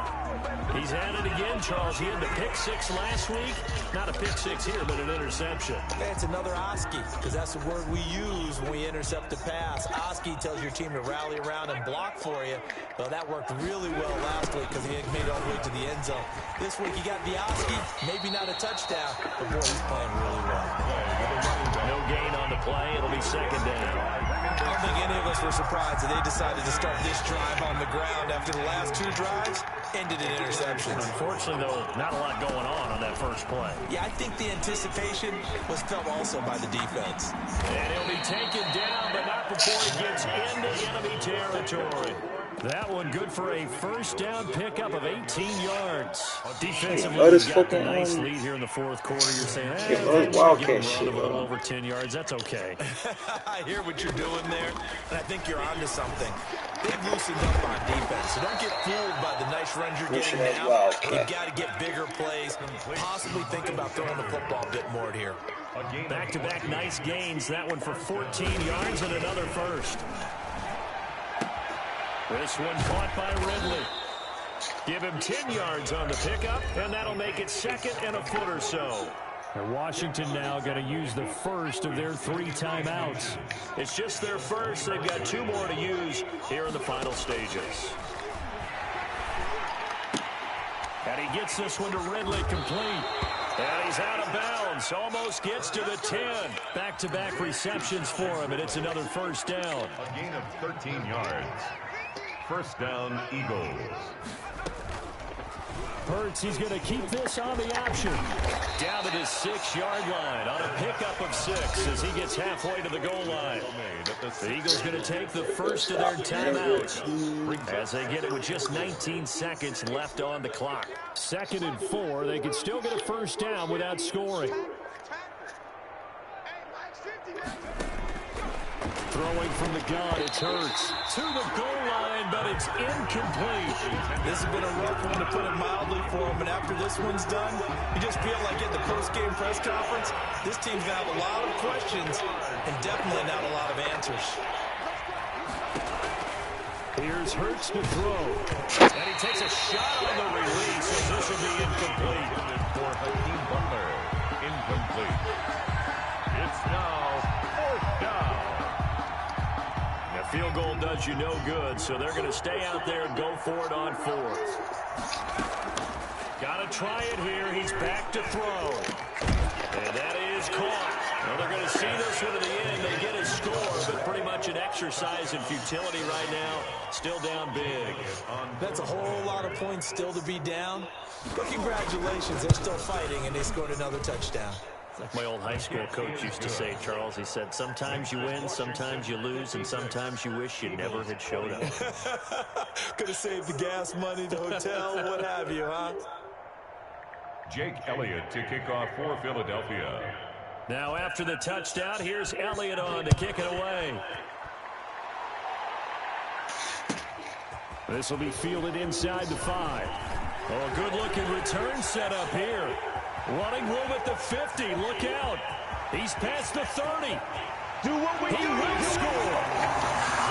He's had it again, Charles. He had the pick six last week. Not a pick six here, but an interception. It's another Oski, because that's the word we use when we intercept a pass. Oski tells your team to rally around and block for you. Well, that worked really well last week because he had made it all the way to the end zone. This week he got the Oski, maybe not a touchdown, but boy, he's playing really well. No gain on the play. It'll be second down. I don't think any of us were surprised that they decided to start this drive on the ground after the last two drives ended in interceptions. Unfortunately, though, not a lot going on that first play. Yeah, I think the anticipation was felt also by the defense. And he'll be taken down, but not before he gets into enemy territory. That one good for a first down pickup of 18 yards. Defensively, he's got a nice lead here in the fourth quarter. You're saying, Wildcat shit, a little over 10 yards. That's okay. I hear what you're doing there, and I think you're onto something. They've loosened up on defense, so don't get fooled by the nice runs you're getting now. You've got to get bigger plays, possibly think about throwing the football a bit more here. Back-to-back nice gains. That one for 14 yards and another first. This one caught by Ridley. Give him 10 yards on the pickup, and that'll make it second and a foot or so. And Washington now going to use the first of their 3 timeouts. It's just their first. They've got 2 more to use here in the final stages. And he gets this one to Ridley complete. And he's out of bounds. Almost gets to the 10. Back-to-back receptions for him, and it's another first down. A gain of 13 yards. First down, Eagles. Hurts, he's going to keep this on the option. Down to the 6-yard line on a pickup of 6 as he gets halfway to the goal line. The Eagles going to take the first of their timeouts as they get it with just 19 seconds left on the clock. 2nd and 4. They can still get a first down without scoring. Throwing from the gun, it's Hurts. To the goal line, but it's incomplete. This has been a rough one, to put it mildly, for him. And after this one's done, you just feel like at the post-game press conference, this team's going to have a lot of questions and definitely not a lot of answers. Here's Hurts to throw. And he takes a shot on the release, and this will be incomplete. For Hakeem Butler, incomplete. It's now 4th down. Field goal does you no good, so they're going to stay out there and go for it on 4th. Got to try it here. He's back to throw. And that is caught. Well, they're going to see this one to the end. They get a score, but pretty much an exercise in futility right now. Still down big. That's a whole lot of points still to be down. But congratulations, they're still fighting, and they scored another touchdown. Like my old high school coach used to say, Charles, he said, sometimes you win, sometimes you lose, and sometimes you wish you never had showed up. Could have saved the gas money, the hotel, what have you, huh? Jake Elliott to kick off for Philadelphia. Now after the touchdown, here's Elliott on to kick it away. This will be fielded inside the 5. Oh, a good-looking return set up here. Running room at the 50. Look out. He's past the 30. He will score.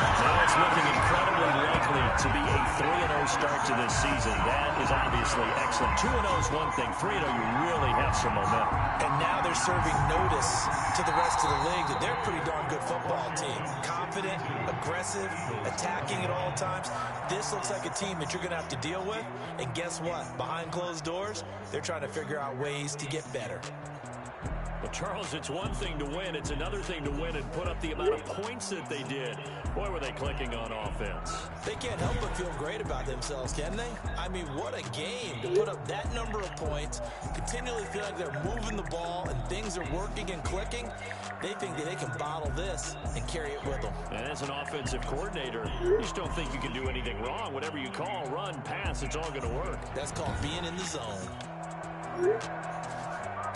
Now it's looking incredibly likely to be a 3-0 start to this season. That is obviously excellent. 2-0 is one thing. 3-0, you really have some momentum. And now they're serving notice to the rest of the league that they're a pretty darn good football team. Confident, aggressive, attacking at all times. This looks like a team that you're going to have to deal with. And guess what? Behind closed doors, they're trying to figure out ways to get better. Well, Charles, it's one thing to win. It's another thing to win and put up the amount of points that they did. Boy, were they clicking on offense. They can't help but feel great about themselves, can they? I mean, what a game to put up that number of points, continually feel like they're moving the ball and things are working and clicking. They think that they can bottle this and carry it with them. And as an offensive coordinator, you just don't think you can do anything wrong. Whatever you call, run, pass, it's all going to work. That's called being in the zone.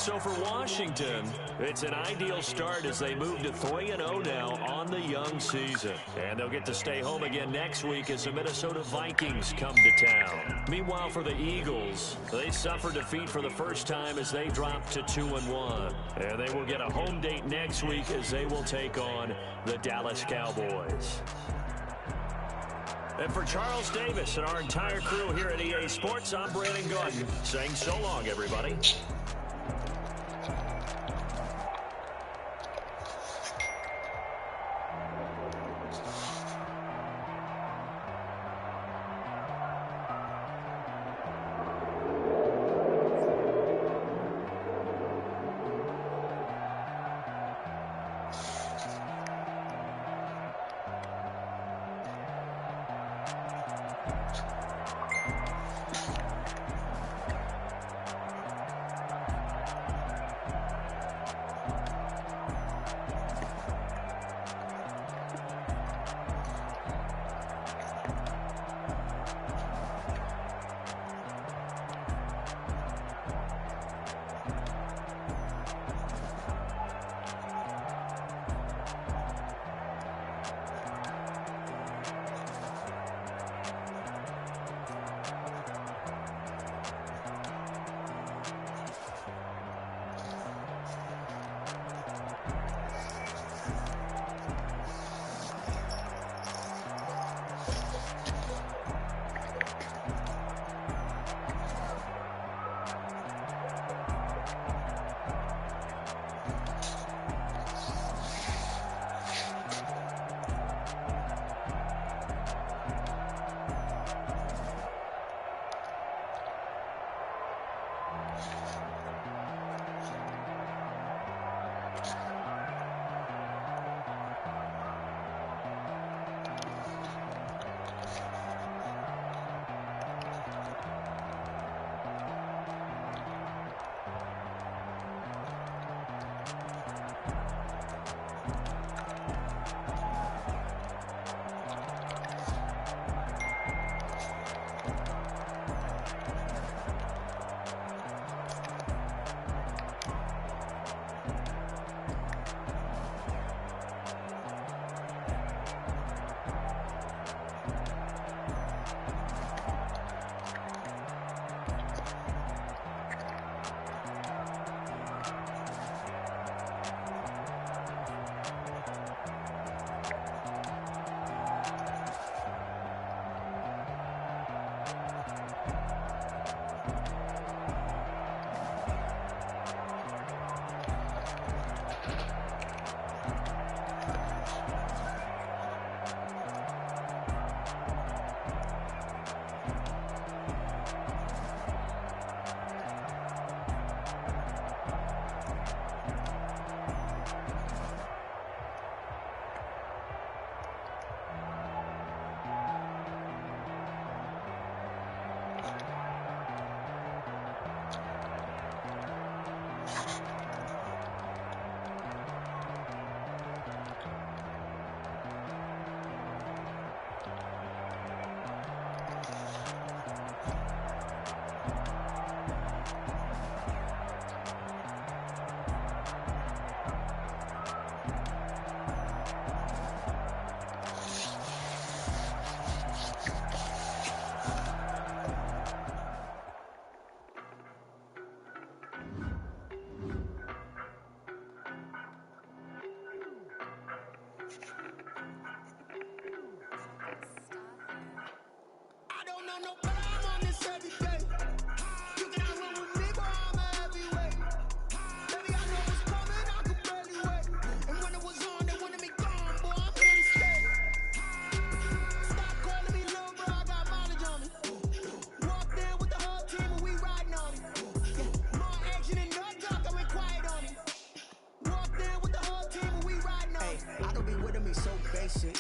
So for Washington, it's an ideal start as they move to 3-0 now on the young season. And they'll get to stay home again next week as the Minnesota Vikings come to town. Meanwhile, for the Eagles, they suffered defeat for the first time as they dropped to 2-1. And they will get a home date next week as they will take on the Dallas Cowboys. And for Charles Davis and our entire crew here at EA Sports, I'm Brandon Gaudin saying so long, everybody.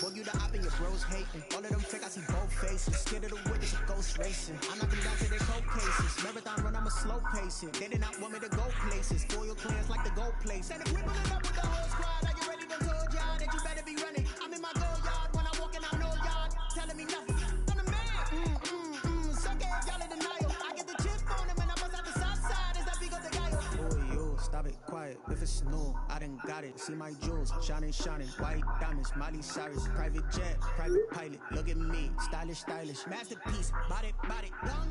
Boy, you the op and your bros hating. All of them fake, I see both faces. Scared of the witness, a ghost racing. I'm knocking down to their cold cases. Marathon run, I'm a slow pacing. They did not want me to go places. Foil clans like the gold place. And if we pulling up with the whole squad, are you ready to told y'all that you better be running? I'm in my go yard when I'm walking out no yard, telling me nothing. I'm the man. Suck it, y'all in denial. I get the chip on him and I bust out the south side as that big of the guy. Boy, you stop it, quiet. If it's new, I done got it. See my jewels, shining, shining. White diamonds, Miley Cyrus. Private jet, private pilot. Look at me, stylish, stylish. Masterpiece, body, body, young.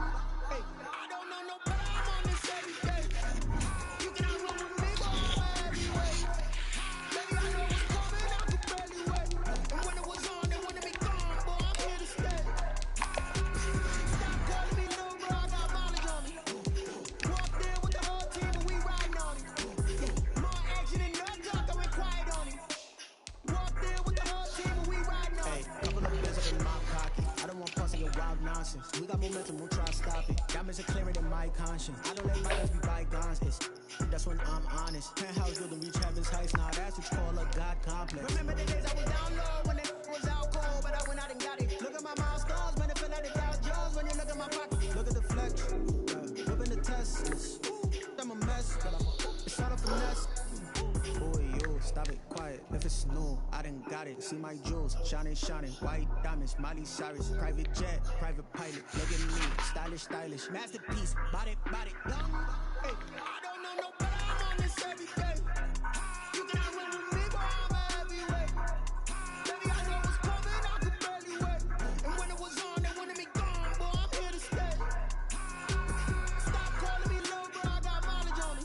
Hey, I don't know no better. I'm on this every day. You cannot run with me, boy, I'm heavyweight. Baby, I know what's coming, I can barely wait. And when it was on, they wanted me gone, boy, I'm here to stay. Stop calling me little bro, I got mileage on me. Walked in with the whole team and we riding on it. More action and no talk, I went quiet on it. Walked in with the whole team and we riding on it. Couple of bills up in my pocket. I don't want pussy or wild nonsense. We got momentum, we'll try to stop it. Diamonds are clearer than my conscience. I don't let bygones be bygones. That's when I'm honest. Penthouse building, reach heaven's heights. Now that's what you call a God complex. Remember the days I was down low when it was out cold, but I went out and got it. Look at my milestones, man, it feel like the Dow Jones when you look at my pocket. Look at the flex, whipping the tests. I'm a mess, but it's not a finesse. Boy, yo, stop it, quiet. If it's new, I done got it. See my jewels, shining, shining. White diamonds, Miley Cyrus. Private jet, private pilot. Look at me, stylish, stylish. Masterpiece, body, body, young. Hey, I don't know no better. I'm on this every day. You cannot run with me, boy, I'm a heavyweight. Baby, I know what's coming, I can barely wait. And when it was on, they wanted me gone, boy, I'm here to stay. Stop calling me little bro, I got mileage on me.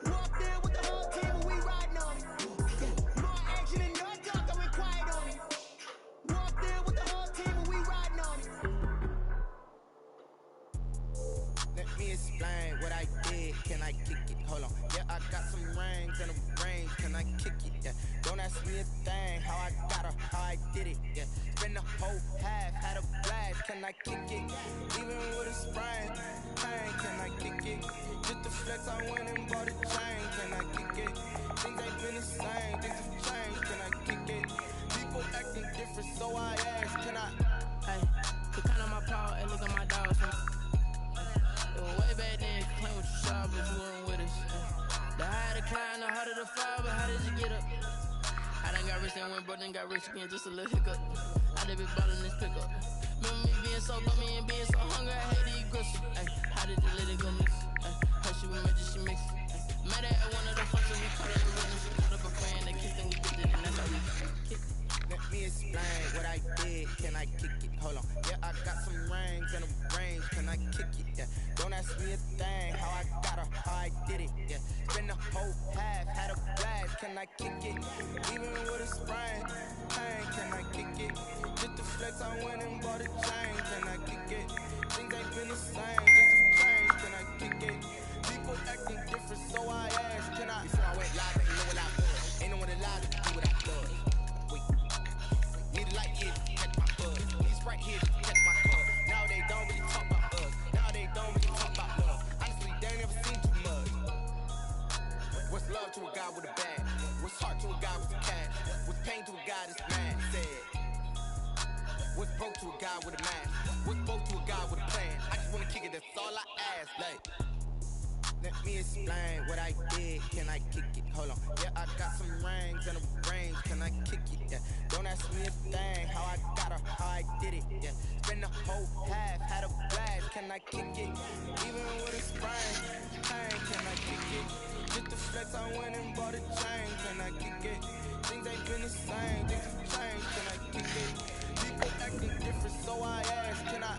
Walked in with the whole team and we riding on it. More action and no talk, I went quiet on it. Walked in with the whole team and we riding on it. Let me explain what I did. Can I kick it? Hold on. Yeah, I got some rings and a range. Can I kick it? Yeah. Don't ask me a thing. How I got her, how I did it. Yeah. Spend the whole half, had a blast. Can I kick it? Even with a sprain, pain. Can I kick it? Just the flex, I went and bought a chain. Can I kick it? Things ain't been the same. Things have changed. Can I kick it? People acting different, so I asked. Can I? Hey, you count on my power and look at my dogs. It was way back then, claim what you saw, but you weren't with us. The higher the climb, the harder the fall, but how did you get up? I done got rich and went broke, then got rich again, just a little hiccup. I done been ballin' this pickup. Remember me being so bummy and being so hungry, I hate to eat gristle. Ay, how did you let it go miss? Her she was magic, she mixed. Met her at one of the functions, we caught her the witness. She caught up a friend, they kissed and we dipped it, and that's how we kicked it. Let me explain what I did. Can I kick it? Hold on. Yeah, I got some rings and a range. Can I kick it? Yeah. Don't ask me a thing. How I got her, how I did it. Yeah. Spend the whole half, had a blast. Can I kick it? Even with a sprain, pain. Can I kick it? Just the flex, I went and bought a chain. Can I kick it? Things ain't been the same. Things have changed. Can I kick it? People acting different, so I asked. Can I? Before I went live, they know what I was. Ain't no one allowed to do what I was. Need a light here to catch my buzz. Need Sprite here to catch my cup. Now they don't really talk about us. Now they don't really talk about love. Honestly, they ain't never seen too much. What's love to a guy with a bag? What's heart to a guy with a cash? What's pain to a guy that's mad? Said. What's broke to a guy with a mask? What's broke to a guy with a plan? I just wanna kick it, that's all I ask. Like, let me explain what I did. Can I kick it? Hold on. Yeah, I got some rings and a range. Can I kick it? Yeah. Don't ask me a thing. How I got her, how I did it. Yeah. Spend the whole half, had a blast. Can I kick it? Even with a sprain, pain. Can I kick it? Just the flex, I went and bought a chain. Can I kick it? Things ain't been the same. Things have changed. Can I kick it? People acting different, so I asked. Can I?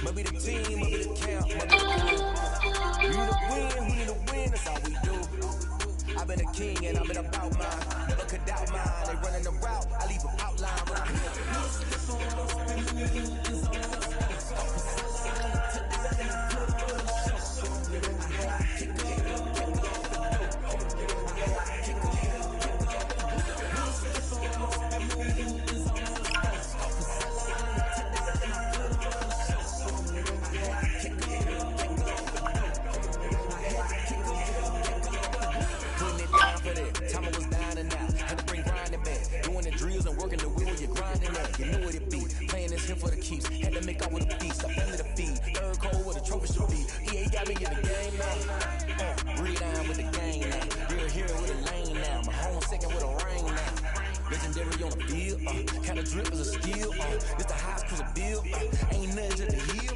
Maybe the team, maybe the camp, maybe the crew. We need to win, that's all we do. I've been a king and I've been about mine. Never could doubt mine. They running the route, I leave them outline when I hit. For the keeps, had to make out with a feast. I family to feed, third cold with a trophy should be. EA got me in the game now. Read on with the gang now. Real hero with a lane now. My home second with a ring now. Legendary on the field, kind of drip is a skill. It's the highest cause a bill. Ain't nothing just the hill.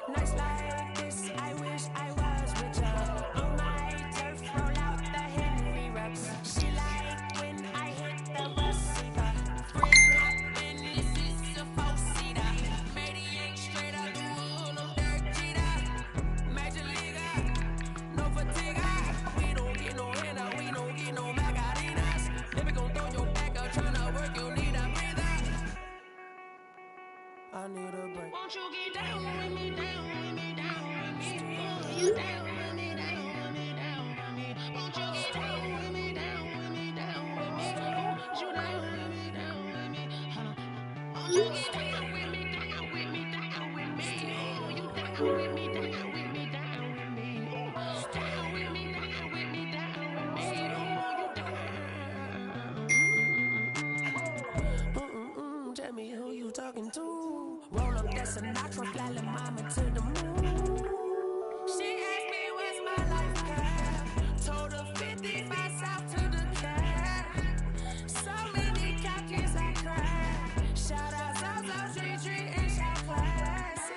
Nights like this, I wish I was with ya. On my turf, roll out the Henry rocks. She like when I hit the bus seeker. Friend hopping, this is a four-seater. Maniac straight out the wood, I'm dirt cheater. Major leaguer, no fatigue. We don't get no handout, we don't get no Macarinas. If we gon' throw your back out, tryna work, you need a breather. I need a break. Won't you get down with me, down with me, down with me? You down with me, down with me, down with me. Won't you get down with me, down with me, down with me? You down with me, down with me. Won't you get down with me, down with me, down with me? You down with me, down with me, down with me. Down with me, down with me, down with me. You down. Tell me who you talking to. Roll up that Sinatra, fly la mama to the moon. She asked me what's my life path. Told her 55 south to the cat. So many couches I cried. Shout out South Street and shout classy.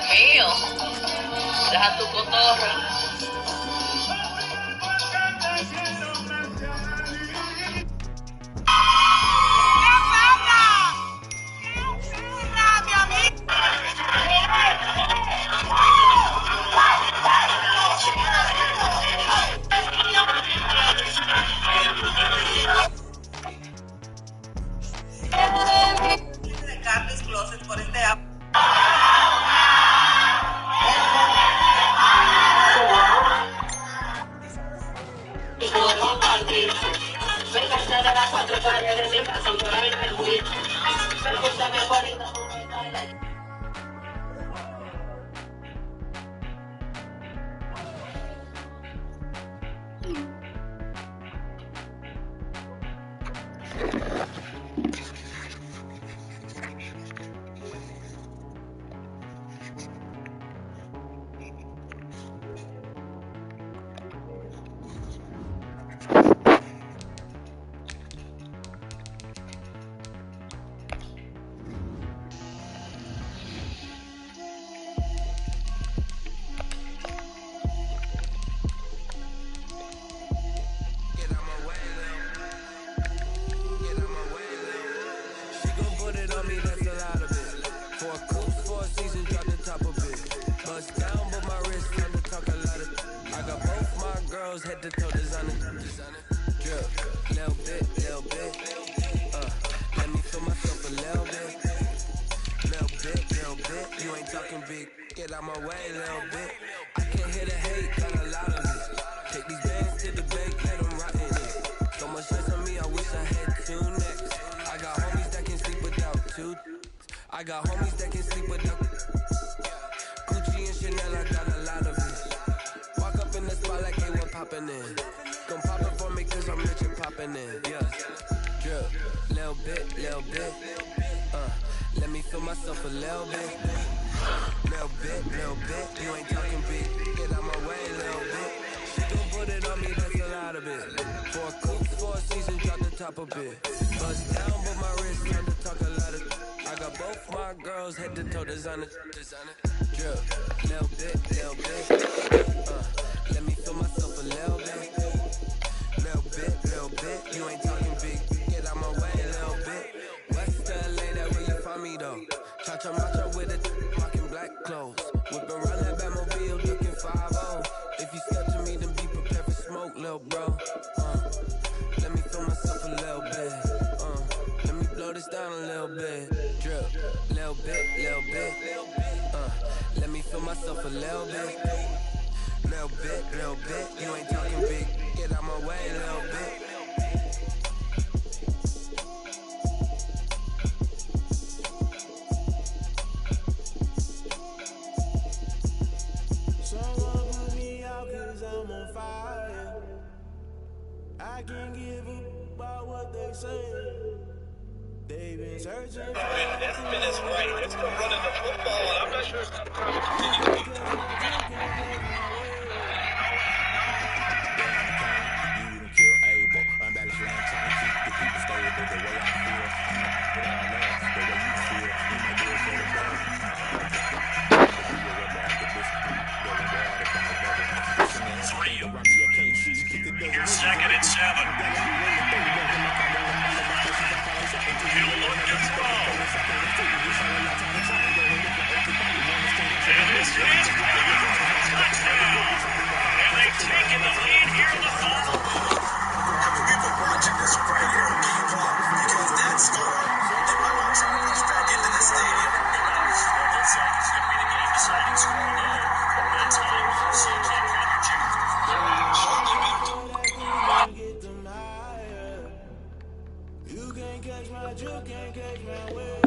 Mío, deja tu cotorra. Carlos Closet por este Head to toe designer, drip, little bit, let me feel myself a little bit, you ain't talking big, get out my way, little bit, I can't hear the hate, got a lot of it, take these bands to the bank, let them rot in it, so much stress on me, I wish I had two necks, I got homies that can sleep without two, I got homies that can sleep without, Gucci and Chanel, I got a lot of it, walk up in the spot like they were popping in. Gon' pop it for me cause I'm rich and popping in. Yes, drip, little bit, let me feel myself a little bit. Little bit, you ain't talking big. Get out my way, little bit. She gon' put it on me, that's a lot of it. For a coupe, for a season, drop the top a bit. Bust down, but my wrist, time to talk a lot of. I got both my girls, head to toe, designer. Drip, little bit, let me feel myself a little bit. Little bit, you ain't talking big. Get out my way, little bit. West LA, that where you find me though. Cha-cha macha with a rockin' black clothes. Whip around that Batmobile looking 5-0. If you step to me, then be prepared for smoke, little bro. Let me feel myself a little bit. Let me blow this down a little bit. Drip, little bit. Let me feel myself a little bit. Little bit, you ain't talking big. Get out my way, little bit. Someone put me out cause I'm on fire. I can't give a about what they say. They've been searching for That's great. It's still running the football, and I'm not sure it's going to continue. Second and 7. He'll look to throw. And this is touchdown. And they've taken the lead here in the fourth. We were watching this right here on Game One because that score, they might want to release back into the stadium. It looks like it's going to be the game-deciding score there. That time, Saquon Jr. get them higher. You can't catch my drift, can't catch my way.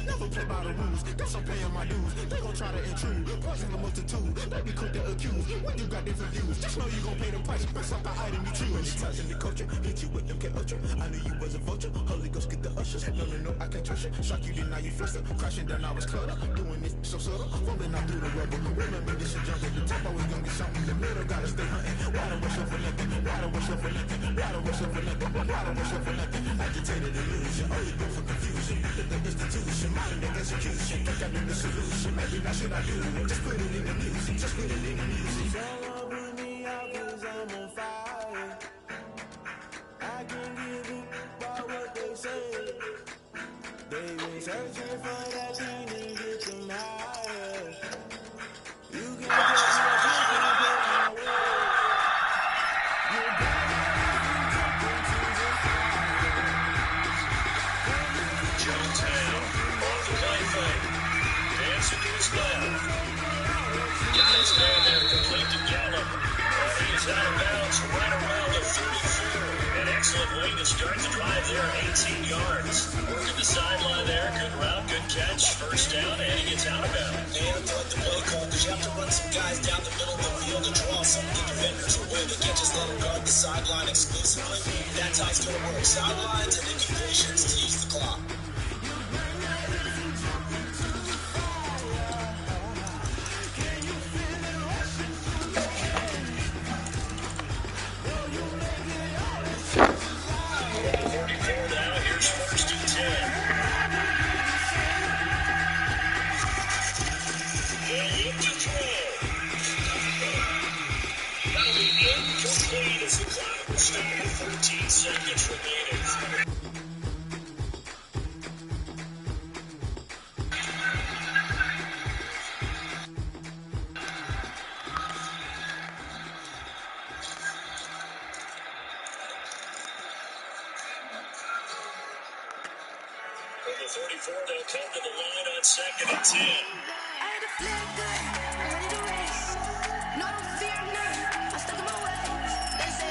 Never play by the rules, guess I'm paying my dues. They gon' try to intrude, poison the multitude. They be quick to accuse, when you got different views. Just know you gon' pay the price, based off the item you choose. Touching the culture, hit you with MK Ultra. I knew you was a vulture, Holy Ghost get the ushers. No, I can't trust you. Shock you, then now you fluster. Crashing down, I was cluttered. Doing this so subtle, rolling out through the rubber. Remember this a jump at the top, always gonna get something. The middle gotta stay hunting. Why don't rush up for nothing? Why don't rush up for nothing? Why don't rush up for nothing? Why don't rush up for nothing? Agitated illusion, only good for confusion. The institution, modern day execution. Think I knew the solution. Maybe now should I do it? Just put it in the music. Just put it in the music. Someone put me out cause I'm on fire. I can't give a about what they say. They've been searching for that thing to get them higher. You can catch my drift, you can get my way. You're Jonestown on the play fake. Dancing to his left. Guys down there complete to Gallup. He's out of bounds right around the 3. ready to start the drive there, 18 yards. Working the sideline there, good route, good catch, first down, and he gets out of bounds. And I like the play call because you have to run some guys down the middle of the field to draw some of the defenders away. They can't just let them guard the sideline exclusively. That's how it's going to work. Sidelines and incubations to use the clock. From the 34, they'll come to the line on 2nd and 10.